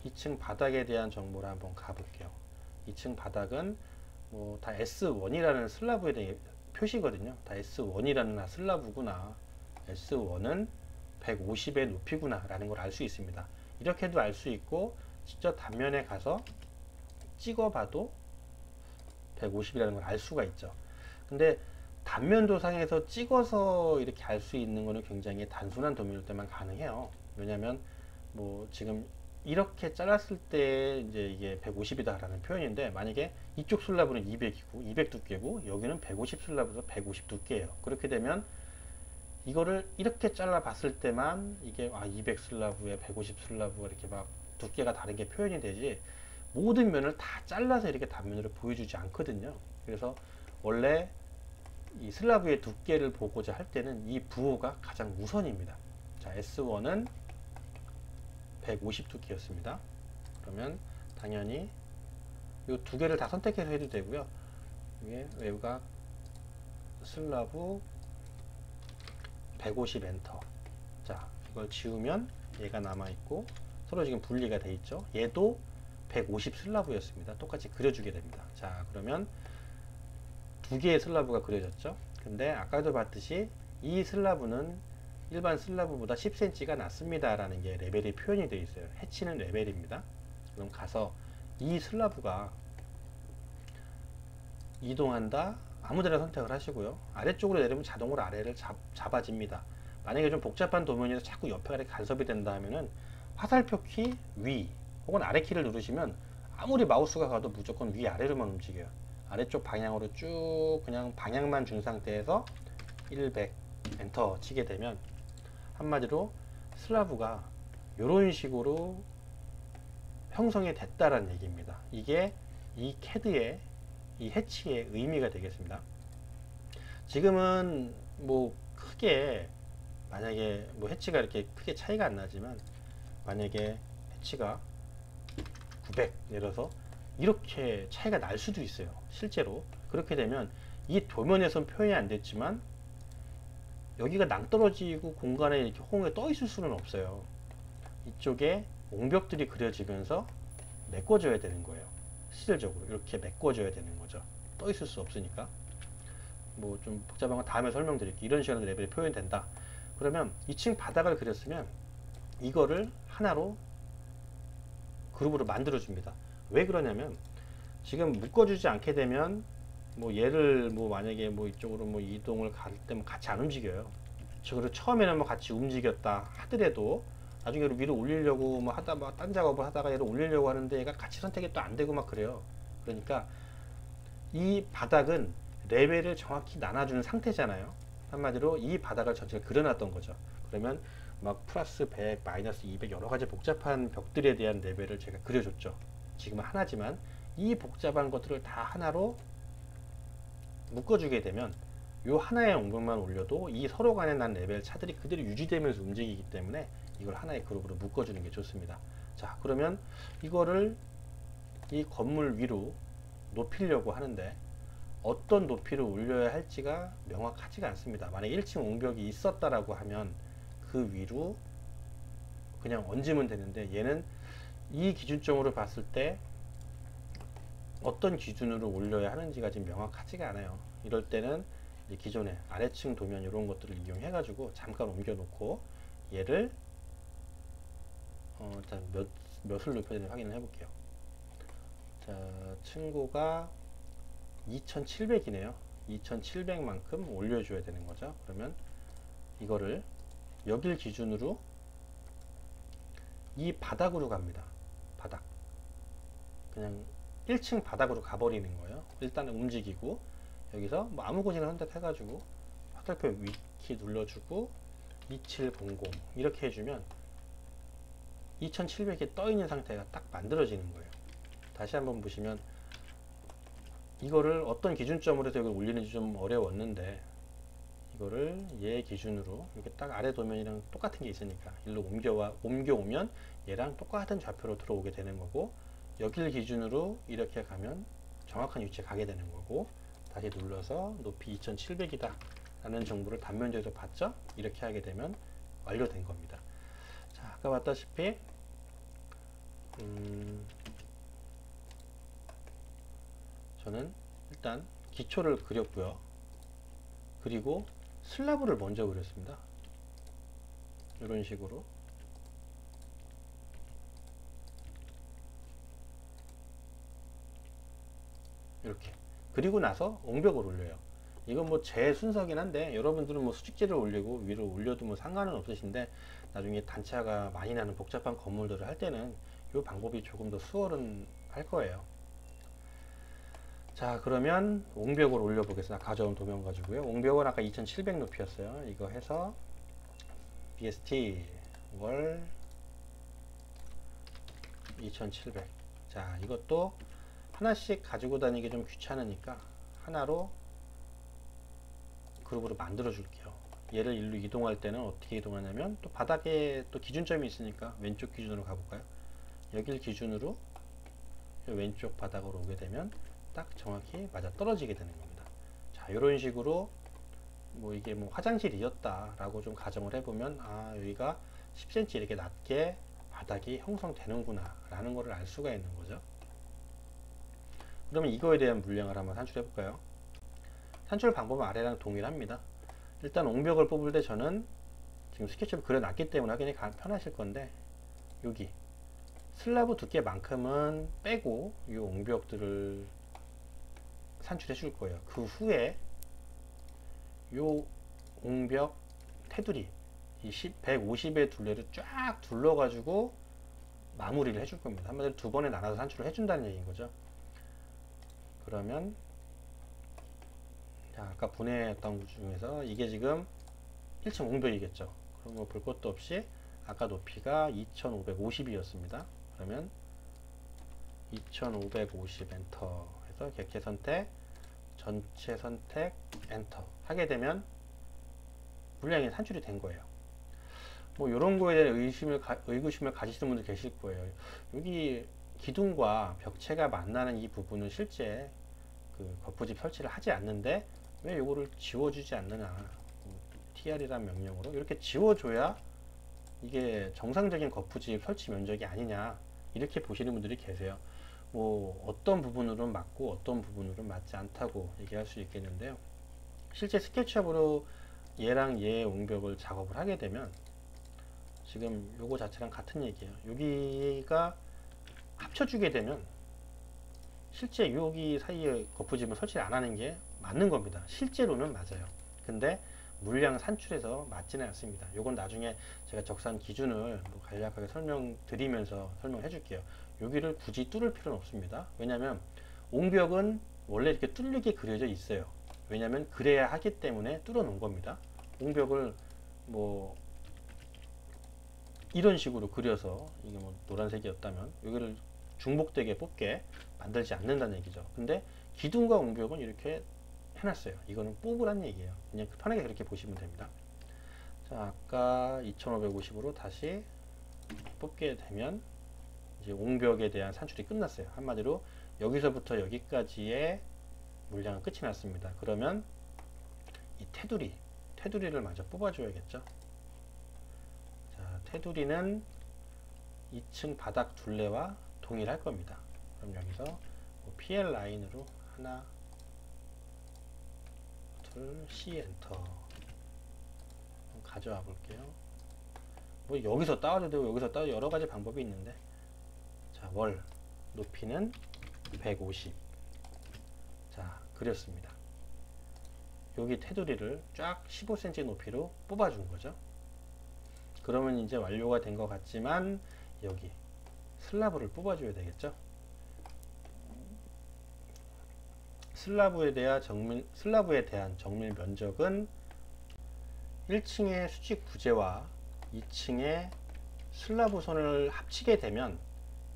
2층 바닥에 대한 정보를 한번 가볼게요. 2층 바닥은 뭐 다 S1이라는 슬라브에 대해 표시거든요. 다 S1이라는 슬라브구나. S1은 150의 높이구나 라는 걸 알 수 있습니다. 이렇게도 알 수 있고 직접 단면에 가서 찍어봐도 150이라는 걸 알 수가 있죠. 근데 단면 도상에서 찍어서 이렇게 알 수 있는 거는 굉장히 단순한 도면일 때만 가능해요. 왜냐면 뭐 지금 이렇게 잘랐을 때 이제 이게 150이다 라는 표현인데, 만약에 이쪽 슬라브는 200이고 200 두께고 여기는 150 슬라브에서 150 두께예요. 그렇게 되면 이거를 이렇게 잘라 봤을 때만 이게 200 슬라브에 150 슬라브가 이렇게 막 두께가 다른 게 표현이 되지, 모든 면을 다 잘라서 이렇게 단면으로 보여주지 않거든요. 그래서 원래 이 슬라브의 두께를 보고자 할 때는 이 부호가 가장 우선입니다. 자, S1은 150 두께였습니다. 그러면 당연히 이 두 개를 다 선택해서 해도 되고요. 위에 외곽 슬라브 150 엔터. 자, 이걸 지우면 얘가 남아있고 서로 지금 분리가 돼 있죠. 얘도 150 슬라브였습니다. 똑같이 그려주게 됩니다. 자, 그러면 두 개의 슬라브가 그려졌죠. 근데 아까도 봤듯이 이 슬라브는 일반 슬라브보다 10cm가 낮습니다 라는 게 레벨이 표현이 되어 있어요. 해치는 레벨입니다. 그럼 가서 이 슬라브가 이동한다, 아무데나 선택을 하시고요. 아래쪽으로 내리면 자동으로 아래를 잡아집니다. 만약에 좀 복잡한 도면에서 자꾸 옆에 아래 간섭이 된다 하면은 화살표 키 위 혹은 아래 키를 누르시면 아무리 마우스가 가도 무조건 위 아래로만 움직여요. 아래쪽 방향으로 쭉 그냥 방향만 준 상태에서 100 엔터 치게 되면 한마디로 슬라브가 이런 식으로 형성이 됐다라는 얘기입니다. 이게 이 캐드의 이 해치의 의미가 되겠습니다. 지금은 뭐 크게, 만약에 뭐 해치가 이렇게 크게 차이가 안 나지만 만약에 해치가 900 내려서 이렇게 차이가 날 수도 있어요. 실제로 그렇게 되면 이 도면에선 표현이 안 됐지만 여기가 낭떠러지고 공간에 이렇게 호응에 떠 있을 수는 없어요. 이쪽에 옹벽들이 그려지면서 메꿔줘야 되는 거예요. 실질적으로 이렇게 메꿔줘야 되는 거죠. 떠 있을 수 없으니까. 뭐 좀 복잡한 건 다음에 설명드릴게요. 이런 식으로 레벨이 표현된다. 그러면 2층 바닥을 그렸으면 이거를 하나로 그룹으로 만들어 줍니다. 왜 그러냐면 지금 묶어주지 않게 되면 뭐 얘를 뭐 만약에 뭐 이쪽으로 뭐 이동을 갈 때 뭐 같이 안 움직여요. 그리고 처음에는 뭐 같이 움직였다 하더라도 나중에 위로 올리려고 뭐 하다 뭐 딴 작업을 하다가 얘를 올리려고 하는데 얘가 같이 선택이 또 안 되고 막 그래요. 그러니까 이 바닥은 레벨을 정확히 나눠주는 상태잖아요. 한마디로 이 바닥을 전체를 그려놨던 거죠. 그러면 막 플러스 100, 마이너스 200 여러 가지 복잡한 벽들에 대한 레벨을 제가 그려줬죠. 지금은 하나지만 이 복잡한 것들을 다 하나로 묶어주게 되면 이 하나의 옹벽만 올려도 이 서로 간에 난 레벨 차들이 그대로 유지되면서 움직이기 때문에 이걸 하나의 그룹으로 묶어주는 게 좋습니다. 자, 그러면 이거를 이 건물 위로 높이려고 하는데 어떤 높이를 올려야 할지가 명확하지가 않습니다. 만약 1층 옹벽이 있었다라고 하면 그 위로 그냥 얹으면 되는데 얘는 이 기준점으로 봤을 때 어떤 기준으로 올려야 하는지가 지금 명확하지가 않아요. 이럴 때는 기존에 아래층 도면 이런 것들을 이용해 가지고 잠깐 옮겨 놓고 얘를 일단 몇을 높여야 되는지 확인을 해 볼게요. 자, 층고가 2700이네요 2700만큼 올려줘야 되는 거죠. 그러면 이거를 여길 기준으로 이 바닥으로 갑니다. 바닥 그냥 1층 바닥으로 가버리는 거예요. 일단은 움직이고 여기서 뭐 아무 곳이나 선택해 가지고 화살표 위키 눌러주고 2700 이렇게 해주면 2700이 떠 있는 상태가 딱 만들어지는 거예요. 다시 한번 보시면 이거를 어떤 기준점으로 해서 이걸 올리는지 좀 어려웠는데 이거를 얘 기준으로 이렇게 딱 아래 도면이랑 똑같은 게 있으니까 일로 옮겨오면 얘랑 똑같은 좌표로 들어오게 되는 거고, 여길 기준으로 이렇게 가면 정확한 위치에 가게 되는 거고, 다시 눌러서 높이 2700이다 라는 정보를 단면적에서 봤죠? 이렇게 하게 되면 완료된 겁니다. 자, 아까 봤다시피 저는 일단 기초를 그렸고요. 그리고 슬라브를 먼저 그렸습니다. 이런 식으로 이렇게. 그리고 나서 옹벽을 올려요. 이건 뭐 제 순서긴 한데 여러분들은 뭐 수직지를 올리고 위로 올려도 뭐 상관은 없으신데 나중에 단차가 많이 나는 복잡한 건물들을 할 때는 이 방법이 조금 더 수월할 거예요. 자, 그러면 옹벽을 올려 보겠습니다. 가져온 도면 가지고요. 옹벽은 아까 2700 높이였어요. 이거 해서 BST 월 2700. 자, 이것도 하나씩 가지고 다니기 좀 귀찮으니까 하나로 그룹으로 만들어 줄게요. 얘를 일로 이동할 때는 어떻게 이동하냐면 또 바닥에 또 기준점이 있으니까 왼쪽 기준으로 가볼까요? 여길 기준으로 왼쪽 바닥으로 오게 되면 딱 정확히 맞아 떨어지게 되는 겁니다. 자, 이런 식으로 뭐 이게 뭐 화장실이었다 라고 좀 가정을 해보면 아, 여기가 10cm 이렇게 낮게 바닥이 형성되는구나 라는 것을 알 수가 있는 거죠. 그러면 이거에 대한 물량을 한번 산출해 볼까요? 산출 방법은 아래랑 동일합니다. 일단 옹벽을 뽑을 때 저는 지금 스케치를 그려놨기 때문에 확인이 편하실 건데 여기 슬라브 두께만큼은 빼고 이 옹벽들을 산출해 줄 거예요. 그 후에 이 옹벽 테두리 이 150의 둘레를 쫙 둘러 가지고 마무리를 해줄 겁니다. 한마디로 두 번에 나눠서 산출을 해준다는 얘기인 거죠. 그러면 자, 아까 분해했던 것 중에서 이게 지금 1층 옹벽이겠죠. 그럼 뭐 볼 것도 없이 아까 높이가 2550이었습니다. 그러면 2550 엔터 해서 객체 선택, 전체 선택, 엔터 하게 되면 물량이 산출이 된 거예요. 뭐 이런 거에 대한 의구심을 가지시는 분들 계실 거예요. 여기 기둥과 벽체가 만나는 이 부분은 실제 그 거푸집 설치를 하지 않는데 왜 이거를 지워주지 않느냐. tr이란 명령으로 이렇게 지워줘야 이게 정상적인 거푸집 설치 면적이 아니냐 이렇게 보시는 분들이 계세요. 뭐 어떤 부분으로는 맞고 어떤 부분으로는 맞지 않다고 얘기할 수 있겠는데요. 실제 스케치업으로 얘랑 얘의 옹벽을 작업을 하게 되면 지금 요거 자체랑 같은 얘기예요. 여기가 합쳐주게 되면 실제 여기 사이에 거푸집을 설치를 안 하는 게 맞는 겁니다. 실제로는 맞아요. 근데 물량 산출해서 맞지는 않습니다. 요건 나중에 제가 적산 기준을 뭐 간략하게 설명드리면서 설명해 줄게요. 여기를 굳이 뚫을 필요는 없습니다. 왜냐면 옹벽은 원래 이렇게 뚫리게 그려져 있어요. 왜냐면 그래야 하기 때문에 뚫어 놓은 겁니다. 옹벽을 뭐 이런 식으로 그려서 이게 뭐 노란색이었다면 여기를 중복되게 뽑게 만들지 않는다는 얘기죠. 근데 기둥과 옹벽은 이렇게 해놨어요. 이거는 뽑으란 얘기예요. 그냥 편하게 그렇게 보시면 됩니다. 자, 아까 2550으로 다시 뽑게 되면 이제 옹벽에 대한 산출이 끝났어요. 한마디로 여기서부터 여기까지의 물량은 끝이 났습니다. 그러면 이 테두리를 마저 뽑아줘야겠죠. 자, 테두리는 2층 바닥 둘레와 동일할 겁니다. 그럼 여기서 뭐 PL 라인으로 하나, 둘, C 엔터 가져와 볼게요. 뭐 여기서 따와도 되고 여기서 따와도 여러 가지 방법이 있는데 자, 월 높이는 150. 자, 그렸습니다. 여기 테두리를 쫙 15cm 높이로 뽑아준 거죠. 그러면 이제 완료가 된 것 같지만 여기 슬라브를 뽑아줘야 되겠죠. 슬라브에 대한 정밀 면적은 1층의 수직 부재와 2층의 슬라브 선을 합치게 되면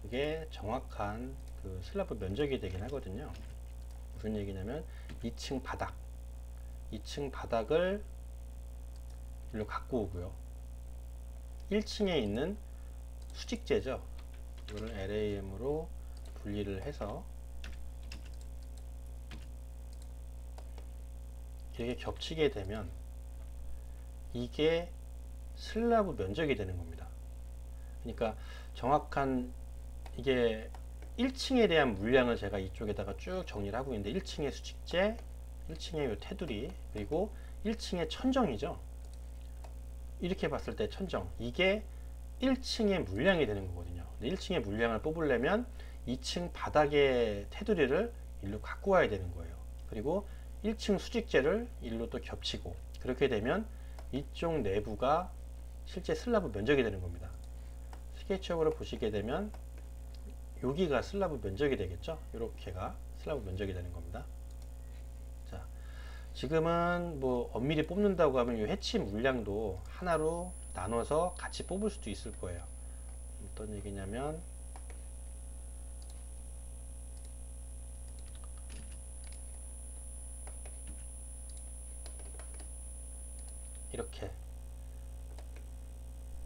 그게 정확한 그 슬라브 면적이 되긴 하거든요. 무슨 얘기냐면 2층 바닥을 일로 갖고 오고요. 1층에 있는 수직재죠. 이거를 LAM으로 분리를 해서 이렇게 겹치게 되면 이게 슬라브 면적이 되는 겁니다. 그러니까 정확한 이게 1층에 대한 물량을 제가 이쪽에다가 쭉 정리를 하고 있는데 1층의 수직재, 1층의 요 테두리, 그리고 1층의 천정이죠. 이렇게 봤을 때 천정, 이게 1층의 물량이 되는 거거든요. 근데 1층의 물량을 뽑으려면 2층 바닥의 테두리를 일로 갖고 와야 되는 거예요. 그리고 1층 수직재를 일로 또 겹치고, 그렇게 되면 이쪽 내부가 실제 슬라브 면적이 되는 겁니다. 스케치업으로 보시게 되면 여기가 슬라브 면적이 되겠죠. 이렇게가 슬라브 면적이 되는 겁니다. 자, 지금은 뭐 엄밀히 뽑는다고 하면 이 해치 물량도 하나로 나눠서 같이 뽑을 수도 있을 거예요. 어떤 얘기냐면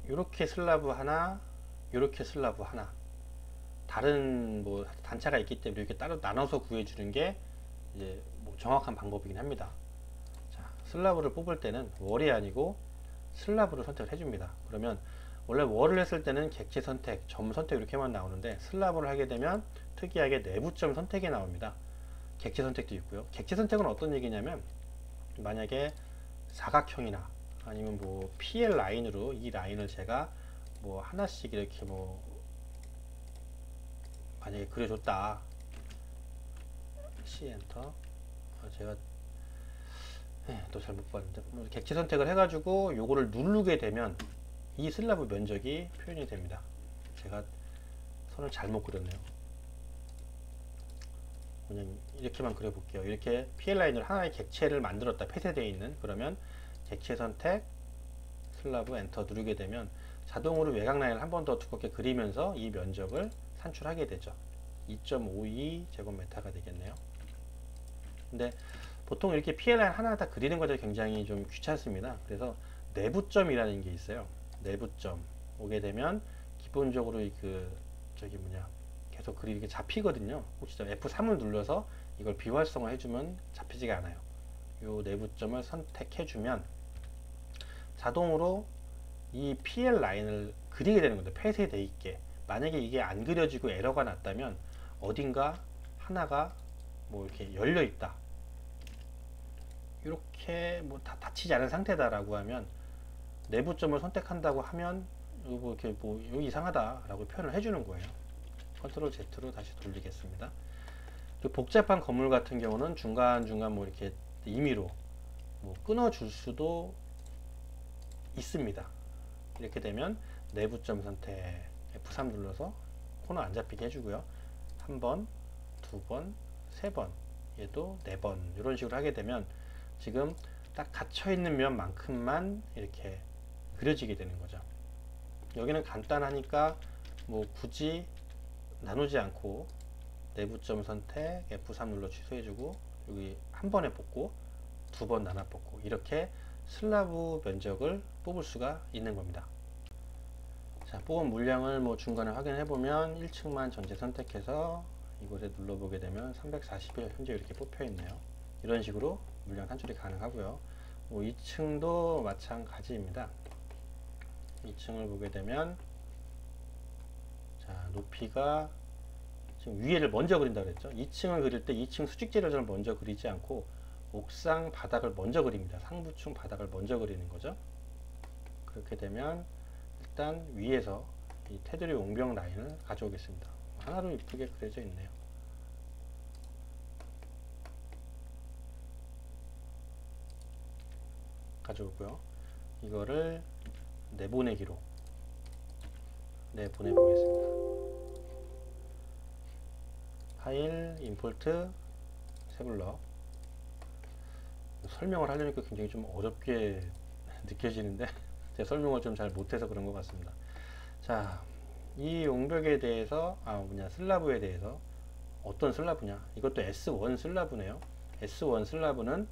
이렇게 슬라브 하나, 이렇게 슬라브 하나, 다른 뭐 단차가 있기 때문에 이렇게 따로 나눠서 구해주는 게 이제 뭐 정확한 방법이긴 합니다. 자, 슬라브를 뽑을 때는 월이 아니고 슬라브를 선택을 해줍니다. 그러면 원래 월을 했을 때는 객체 선택, 점 선택 이렇게만 나오는데 슬라브를 하게 되면 특이하게 내부점 선택이 나옵니다. 객체 선택도 있고요. 객체 선택은 어떤 얘기냐면 만약에 사각형이나 아니면 뭐 PL 라인으로 이 라인을 제가 뭐 하나씩 이렇게 뭐 만약에 그려줬다. C 엔터. 제가 또 잘못 봤는데 객체 선택을 해가지고 요거를 누르게 되면 이 슬라브 면적이 표현이 됩니다. 제가 선을 잘못 그렸네요. 그냥 이렇게만 그려볼게요. 이렇게 PL 라인으로 하나의 객체를 만들었다. 폐쇄되어 있는. 그러면 객체 선택 슬라브 엔터 누르게 되면 자동으로 외곽 라인을 한 번 더 두껍게 그리면서 이 면적을 산출하게 되죠. 2.52 제곱미터가 되겠네요. 근데 보통 이렇게 PL 라인 하나 다 그리는 것이 굉장히 좀 귀찮습니다. 그래서 내부점이라는 게 있어요. 내부점 오게 되면 기본적으로 저기 뭐냐 계속 그리게 잡히거든요. 혹시 F3을 눌러서 이걸 비활성화 해주면 잡히지가 않아요. 이 내부점을 선택해주면 자동으로 이 PL 라인을 그리게 되는 건데 폐쇄되어 있게. 만약에 이게 안 그려지고 에러가 났다면 어딘가 하나가 뭐 이렇게 열려 있다. 이렇게 뭐 다 닫히지 않은 상태다라고 하면 내부점을 선택한다고 하면 뭐 이렇게 뭐 여기 이상하다라고 표현을 해주는 거예요. 컨트롤 Z로 다시 돌리겠습니다. 복잡한 건물 같은 경우는 중간중간 뭐 이렇게 임의로 뭐 끊어줄 수도 있습니다. 이렇게 되면 내부점 선택 F3 눌러서 코너 안 잡히게 해주고요. 한 번, 두 번, 세 번, 얘도 네 번 이런 식으로 하게 되면 지금 딱 갇혀있는 면만큼만 이렇게 그려지게 되는 거죠. 여기는 간단하니까 뭐 굳이 나누지 않고 내부점 선택 F3 눌러 취소해주고 여기 한 번에 뽑고 두 번 나눠 뽑고 이렇게 슬라브 면적을 뽑을 수가 있는 겁니다. 자, 뽑은 물량을 뭐 중간에 확인해 보면 1층만 전체 선택해서 이곳에 눌러보게 되면 341 현재 이렇게 뽑혀 있네요. 이런 식으로 물량 산출이 가능하고요. 뭐 2층도 마찬가지입니다. 2층을 보게 되면 자, 높이가 지금 위에를 먼저 그린다 그랬죠. 2층을 그릴 때 2층 수직재를 저는 먼저 그리지 않고 옥상 바닥을 먼저 그립니다. 상부층 바닥을 먼저 그리는 거죠. 그렇게 되면 일단 위에서 이 테두리 옹벽 라인을 가져오겠습니다. 하나로 이쁘게 그려져 있네요. 가져오고요. 이거를 내보내기로 내보내보겠습니다. 파일, 임포트, 세블럭. 설명을 하려니까 굉장히 좀 어렵게 느껴지는데 제 설명을 좀 잘 못해서 그런 것 같습니다. 자, 이 용벽에 대해서 슬라브에 대해서 어떤 슬라브냐, 이것도 S1 슬라브네요. S1 슬라브는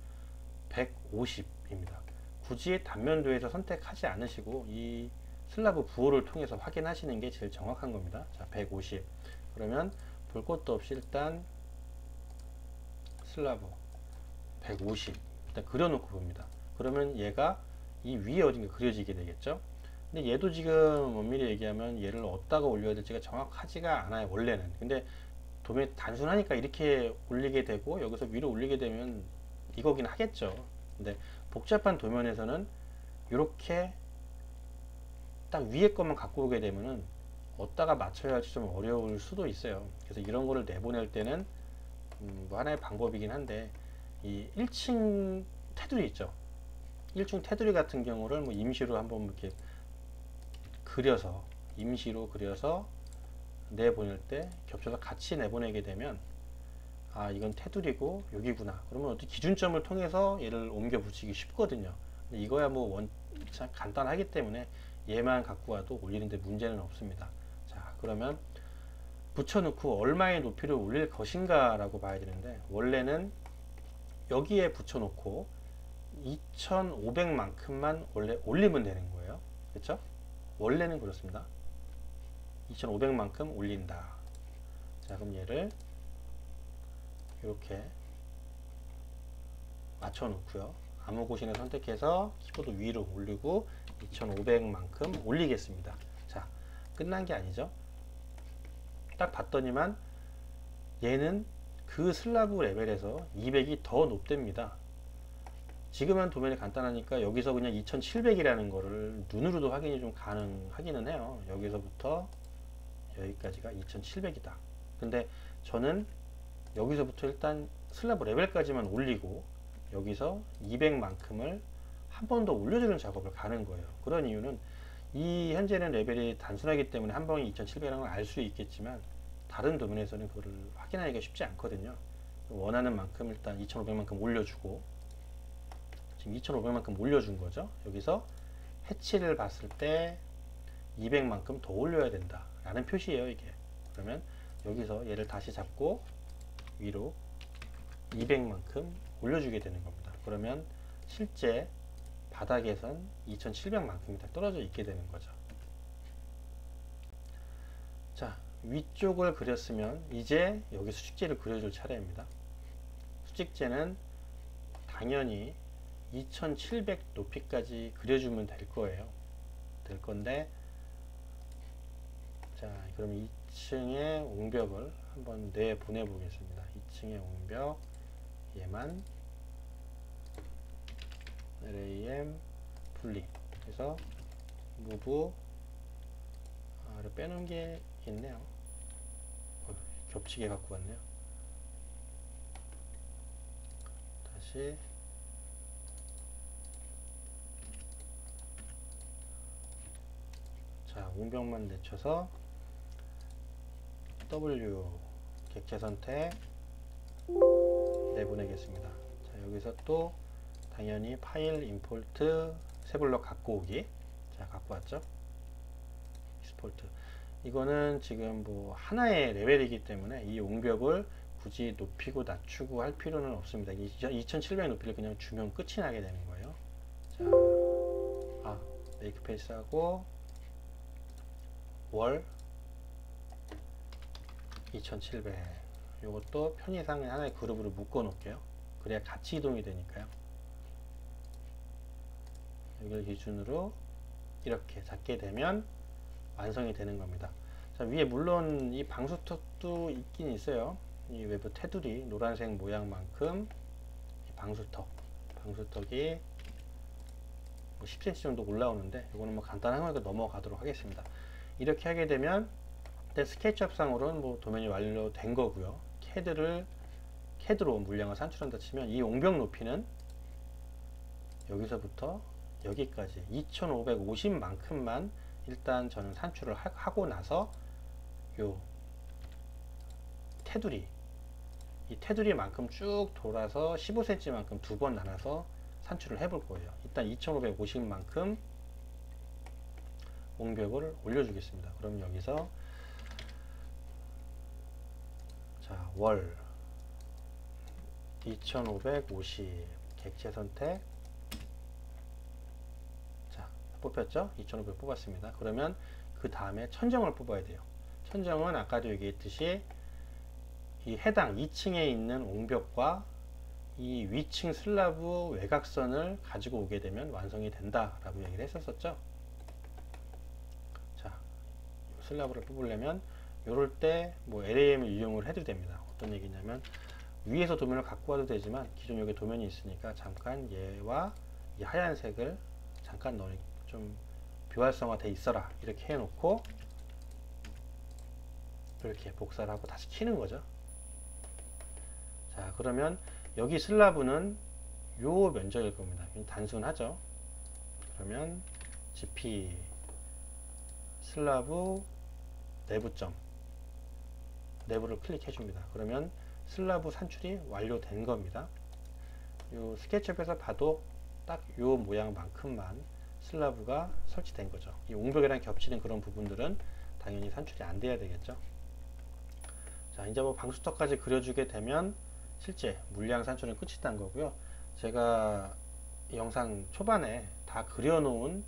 150입니다. 굳이 단면도에서 선택하지 않으시고 이 슬라브 부호를 통해서 확인하시는 게 제일 정확한 겁니다. 자, 150 그러면 볼 것도 없이 일단 슬라브 150 일단 그려놓고 봅니다. 그러면 얘가 이 위에 어딘가 그려지게 되겠죠. 근데 얘도 지금 엄밀히 얘기하면 얘를 어디다가 올려야 될지가 정확하지가 않아요, 원래는. 근데 도면이 단순하니까 이렇게 올리게 되고 여기서 위로 올리게 되면 이거긴 하겠죠. 근데 복잡한 도면에서는 이렇게 딱 위에 것만 갖고 오게 되면은 어디다가 맞춰야 할지 좀 어려울 수도 있어요. 그래서 이런 거를 내보낼 때는 뭐 하나의 방법이긴 한데, 이 1층 테두리 있죠. 1층 테두리 같은 경우를 뭐 임시로 한번 이렇게 그려서, 임시로 그려서 내보낼 때 겹쳐서 같이 내보내게 되면, 아 이건 테두리고 여기구나, 그러면 어떤 기준점을 통해서 얘를 옮겨 붙이기 쉽거든요. 근데 이거야 뭐 참 간단하기 때문에 얘만 갖고 와도 올리는데 문제는 없습니다. 자, 그러면 붙여놓고 얼마의 높이를 올릴 것인가 라고 봐야 되는데, 원래는 여기에 붙여놓고 2500만큼만 원래 올리면 되는 거예요. 그렇죠? 원래는 그렇습니다. 2500만큼 올린다. 자, 그럼 얘를 이렇게 맞춰 놓고요. 아무 곳이나 선택해서 키보드 위로 올리고 2500만큼 올리겠습니다. 자, 끝난 게 아니죠. 딱 봤더니만 얘는 그 슬라브 레벨에서 200이 더 높답니다. 지금은 도면이 간단하니까 여기서 그냥 2700이라는 거를 눈으로도 확인이 좀 가능하기는 해요. 여기서부터 여기까지가 2700이다. 근데 저는 여기서부터 일단 슬라브 레벨까지만 올리고 여기서 200만큼을 한 번 더 올려주는 작업을 가는 거예요. 그런 이유는 이 현재는 레벨이 단순하기 때문에 한 번에 2700이라는 걸 알 수 있겠지만 다른 도면에서는 그거를 확인하기가 쉽지 않거든요. 원하는 만큼 일단 2500만큼 올려주고, 지금 2500만큼 올려준 거죠. 여기서 해치를 봤을 때 200만큼 더 올려야 된다 라는 표시예요, 이게. 그러면 여기서 얘를 다시 잡고 위로 200만큼 올려주게 되는 겁니다. 그러면 실제 바닥에선 2700만큼이 다 떨어져 있게 되는 거죠. 자, 위쪽을 그렸으면 이제 여기 수직재를 그려줄 차례입니다. 수직재는 당연히 2700 높이까지 그려주면 될 거예요. 될 건데, 자, 그럼 2층의 옹벽을 한번 내보내 보겠습니다. 2층의 옹벽, 얘만 RAM 분리 해서 move, 를 빼놓은 게 있네요. 겹치게 갖고 왔네요. 다시 자, 옹벽만 내쳐서 W 객체 선택 내보내겠습니다. 자, 여기서 또 당연히 파일 임포트 새 블럭 갖고 오기. 자, 갖고 왔죠. 익스포트. 이거는 지금 뭐 하나의 레벨이기 때문에 이 옹벽을 굳이 높이고 낮추고 할 필요는 없습니다. 2700 높이를 그냥 주면 끝이 나게 되는 거예요. 자, 메이크 페이스하고 월 2700, 요것도 편의상 하나의 그룹으로 묶어 놓을게요. 그래야 같이 이동이 되니까요. 여기를 기준으로 이렇게 잡게 되면 완성이 되는 겁니다. 자, 위에 물론 이 방수턱도 있긴 있어요. 이 외부 테두리 노란색 모양만큼 방수턱이 뭐 10cm 정도 올라오는데, 이거는 뭐 간단한 거니까 넘어가도록 하겠습니다. 이렇게 하게 되면 스케치업 상으로는 뭐 도면이 완료된 거고요. 캐드로 물량을 산출한다 치면 이 옹벽 높이는 여기서부터 여기까지 2550만큼만 일단 저는 산출을 하고 나서 요 이 테두리만큼 쭉 돌아서 15cm만큼 두 번 나눠서 산출을 해 볼 거예요. 일단 2550만큼 옹벽을 올려주겠습니다. 그럼 여기서 자, 월 2550 객체 선택, 자, 뽑혔죠? 2500 뽑았습니다. 그러면 그 다음에 천정을 뽑아야 돼요. 천정은 아까도 얘기했듯이 이 해당 2층에 있는 옹벽과 이 위층 슬라브 외곽선을 가지고 오게 되면 완성이 된다라고 얘기를 했었었죠. 자, 슬라브를 뽑으려면 이럴 때 뭐 LAM을 이용을 해도 됩니다. 어떤 얘기냐면 위에서 도면을 갖고 와도 되지만 기존 여기 도면이 있으니까 잠깐 얘와 이 하얀색을 잠깐 좀 비활성화 돼 있어라 이렇게 해놓고 이렇게 복사를 하고 다시 키는 거죠. 자, 그러면 여기 슬라브는 요 면적일 겁니다. 단순하죠. 그러면 GP 슬라브 내부점 내부를 클릭해 줍니다. 그러면 슬라브 산출이 완료된 겁니다. 요 스케치업에서 봐도 딱 요 모양만큼만 슬라브가 설치된 거죠. 이 옹벽이랑 겹치는 그런 부분들은 당연히 산출이 안 돼야 되겠죠. 자, 이제 뭐 방수턱까지 그려주게 되면 실제 물량 산출은 끝이 난 거고요. 제가 영상 초반에 다 그려놓은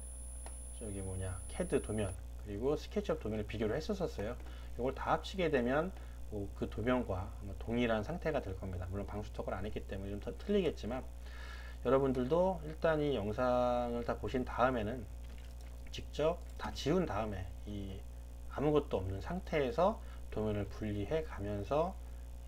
저기 뭐냐 CAD 도면 그리고 스케치업 도면을 비교를 했었어요. 이걸 다 합치게 되면 뭐그 도면과 동일한 상태가 될 겁니다. 물론 방수턱을 안 했기 때문에 좀 더 틀리겠지만 여러분들도 일단 이 영상을 다 보신 다음에는 직접 다 지운 다음에 이 아무것도 없는 상태에서 도면을 분리해 가면서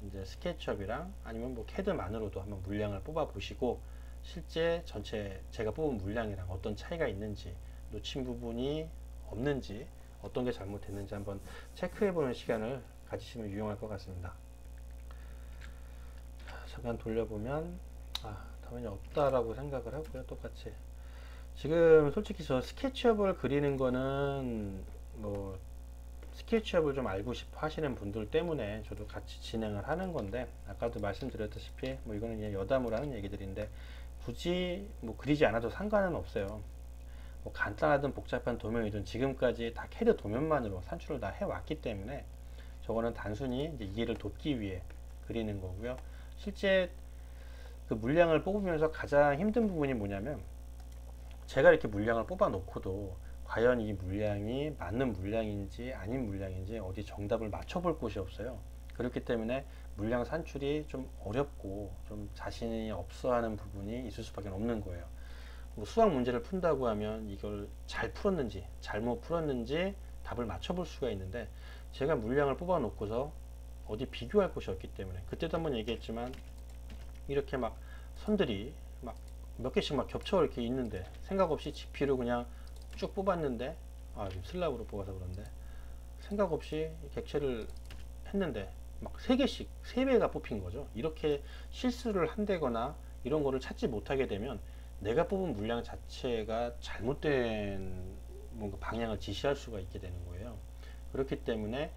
이제 스케치업이랑 아니면 뭐 CAD만으로도 한번 물량을 뽑아 보시고 실제 전체 제가 뽑은 물량이랑 어떤 차이가 있는지 놓친 부분이 없는지 어떤 게 잘못됐는지 한번 체크해 보는 시간을 가지시면 유용할 것 같습니다. 잠깐 돌려보면 당연히 없다라고 생각을 하고요. 똑같이 지금 솔직히 저 스케치업을 그리는 거는 뭐 스케치업을 좀 알고 싶어 하시는 분들 때문에 저도 같이 진행을 하는 건데 아까도 말씀드렸다시피 뭐 이거는 그냥 여담으로 하는 얘기들인데 굳이 뭐 그리지 않아도 상관은 없어요. 뭐 간단하든 복잡한 도면이든 지금까지 다 CAD 도면만으로 산출을 다 해왔기 때문에 저거는 단순히 이제 이해를 돕기 위해 그리는 거고요. 실제 그 물량을 뽑으면서 가장 힘든 부분이 뭐냐면 제가 이렇게 물량을 뽑아 놓고도 과연 이 물량이 맞는 물량인지 아닌 물량인지 어디 정답을 맞춰 볼 곳이 없어요. 그렇기 때문에 물량 산출이 좀 어렵고 좀 자신이 없어 하는 부분이 있을 수밖에 없는 거예요. 뭐 수학 문제를 푼다고 하면 이걸 잘 풀었는지 잘못 풀었는지 답을 맞춰 볼 수가 있는데 제가 물량을 뽑아 놓고서 어디 비교할 곳이 없기 때문에 그때도 한번 얘기했지만 이렇게 막 선들이 막 몇 개씩 막 겹쳐 이렇게 있는데 생각 없이 GP로 그냥 쭉 뽑았는데 지금 슬랍으로 뽑아서 그런데 생각 없이 객체를 했는데 막 3개씩 3배가 뽑힌 거죠. 이렇게 실수를 한다거나 이런 거를 찾지 못하게 되면 내가 뽑은 물량 자체가 잘못된 뭔가 방향을 지시할 수가 있게 되는 거예요. 그렇기 때문에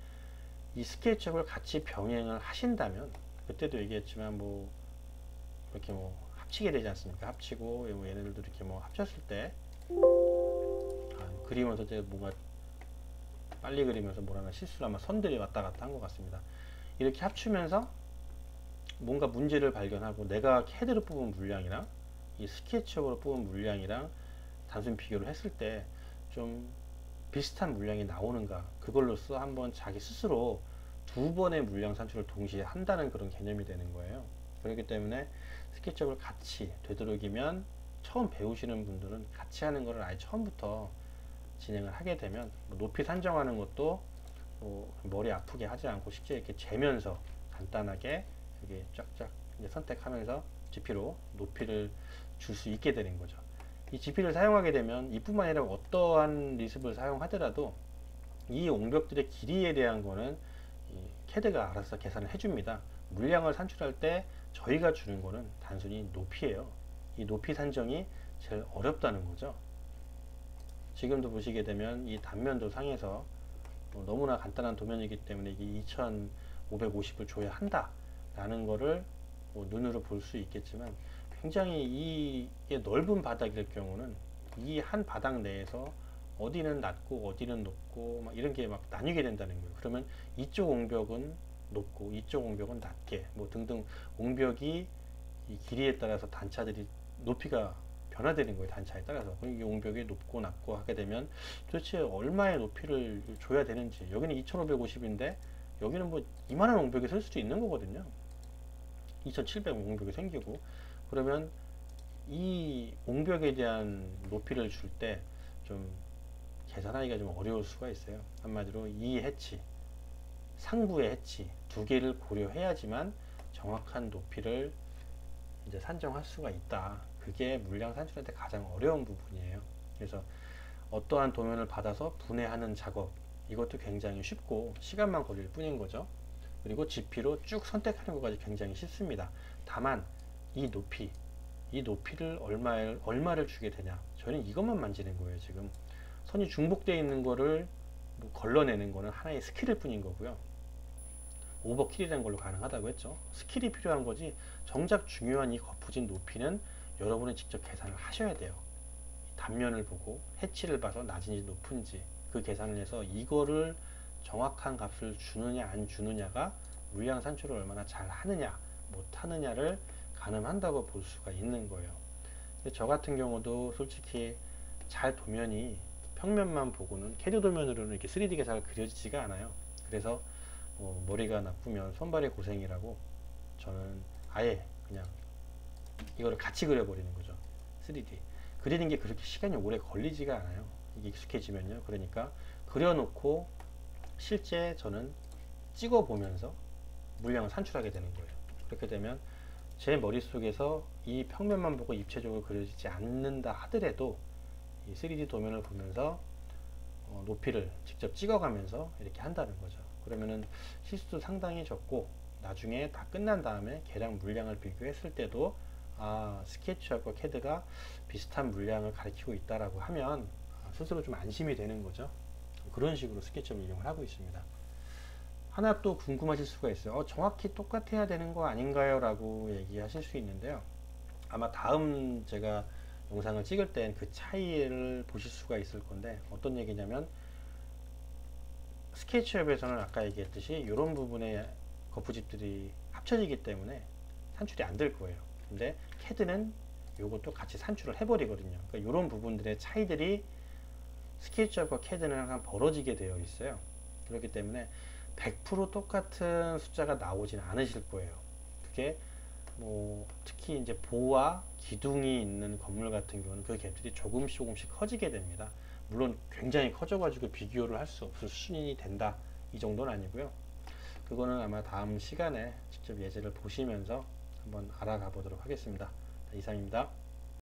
이 스케치업을 같이 병행을 하신다면 그때도 얘기했지만 뭐 이렇게 뭐 합치게 되지 않습니까? 합치고 뭐 얘네들도 이렇게 뭐 합쳤을 때 그리면서 뭔가 빨리 그리면서 뭐라나 실수를 아마 선들이 왔다 갔다 한 것 같습니다. 이렇게 합치면서 뭔가 문제를 발견하고 내가 CAD로 뽑은 물량이랑 이 스케치업으로 뽑은 물량이랑 단순 비교를 했을 때 좀 비슷한 물량이 나오는가 그걸로써 한번 자기 스스로 2번의 물량 산출을 동시에 한다는 그런 개념이 되는 거예요. 그렇기 때문에 스케치업을 같이 되도록이면 처음 배우시는 분들은 같이 하는 것을 아예 처음부터 진행을 하게 되면 뭐 높이 산정하는 것도 뭐 머리 아프게 하지 않고 쉽게 이렇게 재면서 간단하게 이렇게 쫙쫙 이제 선택하면서 GP로 높이를 줄 수 있게 되는 거죠. 이 GP를 사용하게 되면 이뿐만 아니라 어떠한 리습을 사용하더라도 이 옹벽들의 길이에 대한 거는 이 CAD가 알아서 계산을 해줍니다. 물량을 산출할 때 저희가 주는 거는 단순히 높이에요. 이 높이 산정이 제일 어렵다는 거죠. 지금도 보시게 되면 이 단면도 상에서 너무나 간단한 도면이기 때문에 이게 2550을 줘야 한다 라는 거를 눈으로 볼 수 있겠지만 굉장히 이게 넓은 바닥일 경우는 이 한 바닥 내에서 어디는 낮고 어디는 높고 막 이런 게 막 나뉘게 된다는 거예요. 그러면 이쪽 옹벽은 높고 이쪽 옹벽은 낮게 뭐 등등 옹벽이 이 길이에 따라서 단차들이 높이가 변화되는 거예요. 단차에 따라서. 이 옹벽이 높고 낮고 하게 되면 도대체 얼마의 높이를 줘야 되는지 여기는 2550인데 여기는 뭐 이만한 옹벽이 설 수도 있는 거거든요. 2700 옹벽이 생기고, 그러면 이 옹벽에 대한 높이를 줄 때 좀 계산하기가 좀 어려울 수가 있어요. 한마디로 이 해치, 상부의 해치 두 개를 고려해야지만 정확한 높이를 이제 산정할 수가 있다. 그게 물량 산출할 때 가장 어려운 부분이에요. 그래서 어떠한 도면을 받아서 분해하는 작업, 이것도 굉장히 쉽고 시간만 걸릴 뿐인 거죠. 그리고 GP로 쭉 선택하는 것까지 굉장히 쉽습니다. 다만 이 높이, 이 높이를 얼마를 주게 되냐, 저는 이것만 만지는 거예요. 지금 선이 중복되어 있는 거를 뭐 걸러내는 거는 하나의 스킬일 뿐인 거고요. 오버킬이라는 걸로 가능하다고 했죠. 스킬이 필요한 거지, 정작 중요한 이 거푸진 높이는 여러분이 직접 계산을 하셔야 돼요. 단면을 보고 해치를 봐서 낮은지 높은지 그 계산을 해서 이거를 정확한 값을 주느냐 안 주느냐가 물량 산출을 얼마나 잘 하느냐 못 하느냐를 가늠한다고 볼 수가 있는 거예요. 근데 저 같은 경우도 솔직히 잘 도면이 평면만 보고는 캐드 도면으로는 이렇게 3D가 잘 그려지지가 않아요. 그래서 머리가 나쁘면 손발의 고생이라고 저는 아예 그냥 이거를 같이 그려버리는 거죠. 3D 그리는 게 그렇게 시간이 오래 걸리지가 않아요. 이게 익숙해지면요. 그러니까 그려놓고 실제 저는 찍어 보면서 물량을 산출하게 되는 거예요. 그렇게 되면 제 머릿속에서 이 평면만 보고 입체적으로 그려지지 않는다 하더라도 이 3D 도면을 보면서 높이를 직접 찍어가면서 이렇게 한다는 거죠. 그러면은 실수도 상당히 적고 나중에 다 끝난 다음에 계량 물량을 비교했을 때도 스케치하고 캐드가 비슷한 물량을 가리키고 있다라고 하면 스스로 좀 안심이 되는 거죠. 그런 식으로 스케치업을 이용을 하고 있습니다. 하나 또 궁금하실 수가 있어요. 정확히 똑같아야 되는 거 아닌가요? 라고 얘기하실 수 있는데요. 아마 다음 제가 영상을 찍을 땐 그 차이를 보실 수가 있을 건데, 어떤 얘기냐면 스케치업에서는 아까 얘기했듯이 이런 부분에 거푸집들이 합쳐지기 때문에 산출이 안 될 거예요. 근데 캐드는 이것도 같이 산출을 해버리거든요. 그러니까 이런 부분들의 차이들이 스케치업과 캐드는 항상 벌어지게 되어 있어요. 그렇기 때문에 100% 똑같은 숫자가 나오진 않으실 거예요. 그게 뭐 특히 이제 보와 기둥이 있는 건물 같은 경우는 그 갭들이 조금씩 커지게 됩니다. 물론 굉장히 커져가지고 비교를 할 수 없을 수준이 된다, 이 정도는 아니고요. 그거는 아마 다음 시간에 직접 예제를 보시면서 한번 알아가 보도록 하겠습니다. 이상입니다.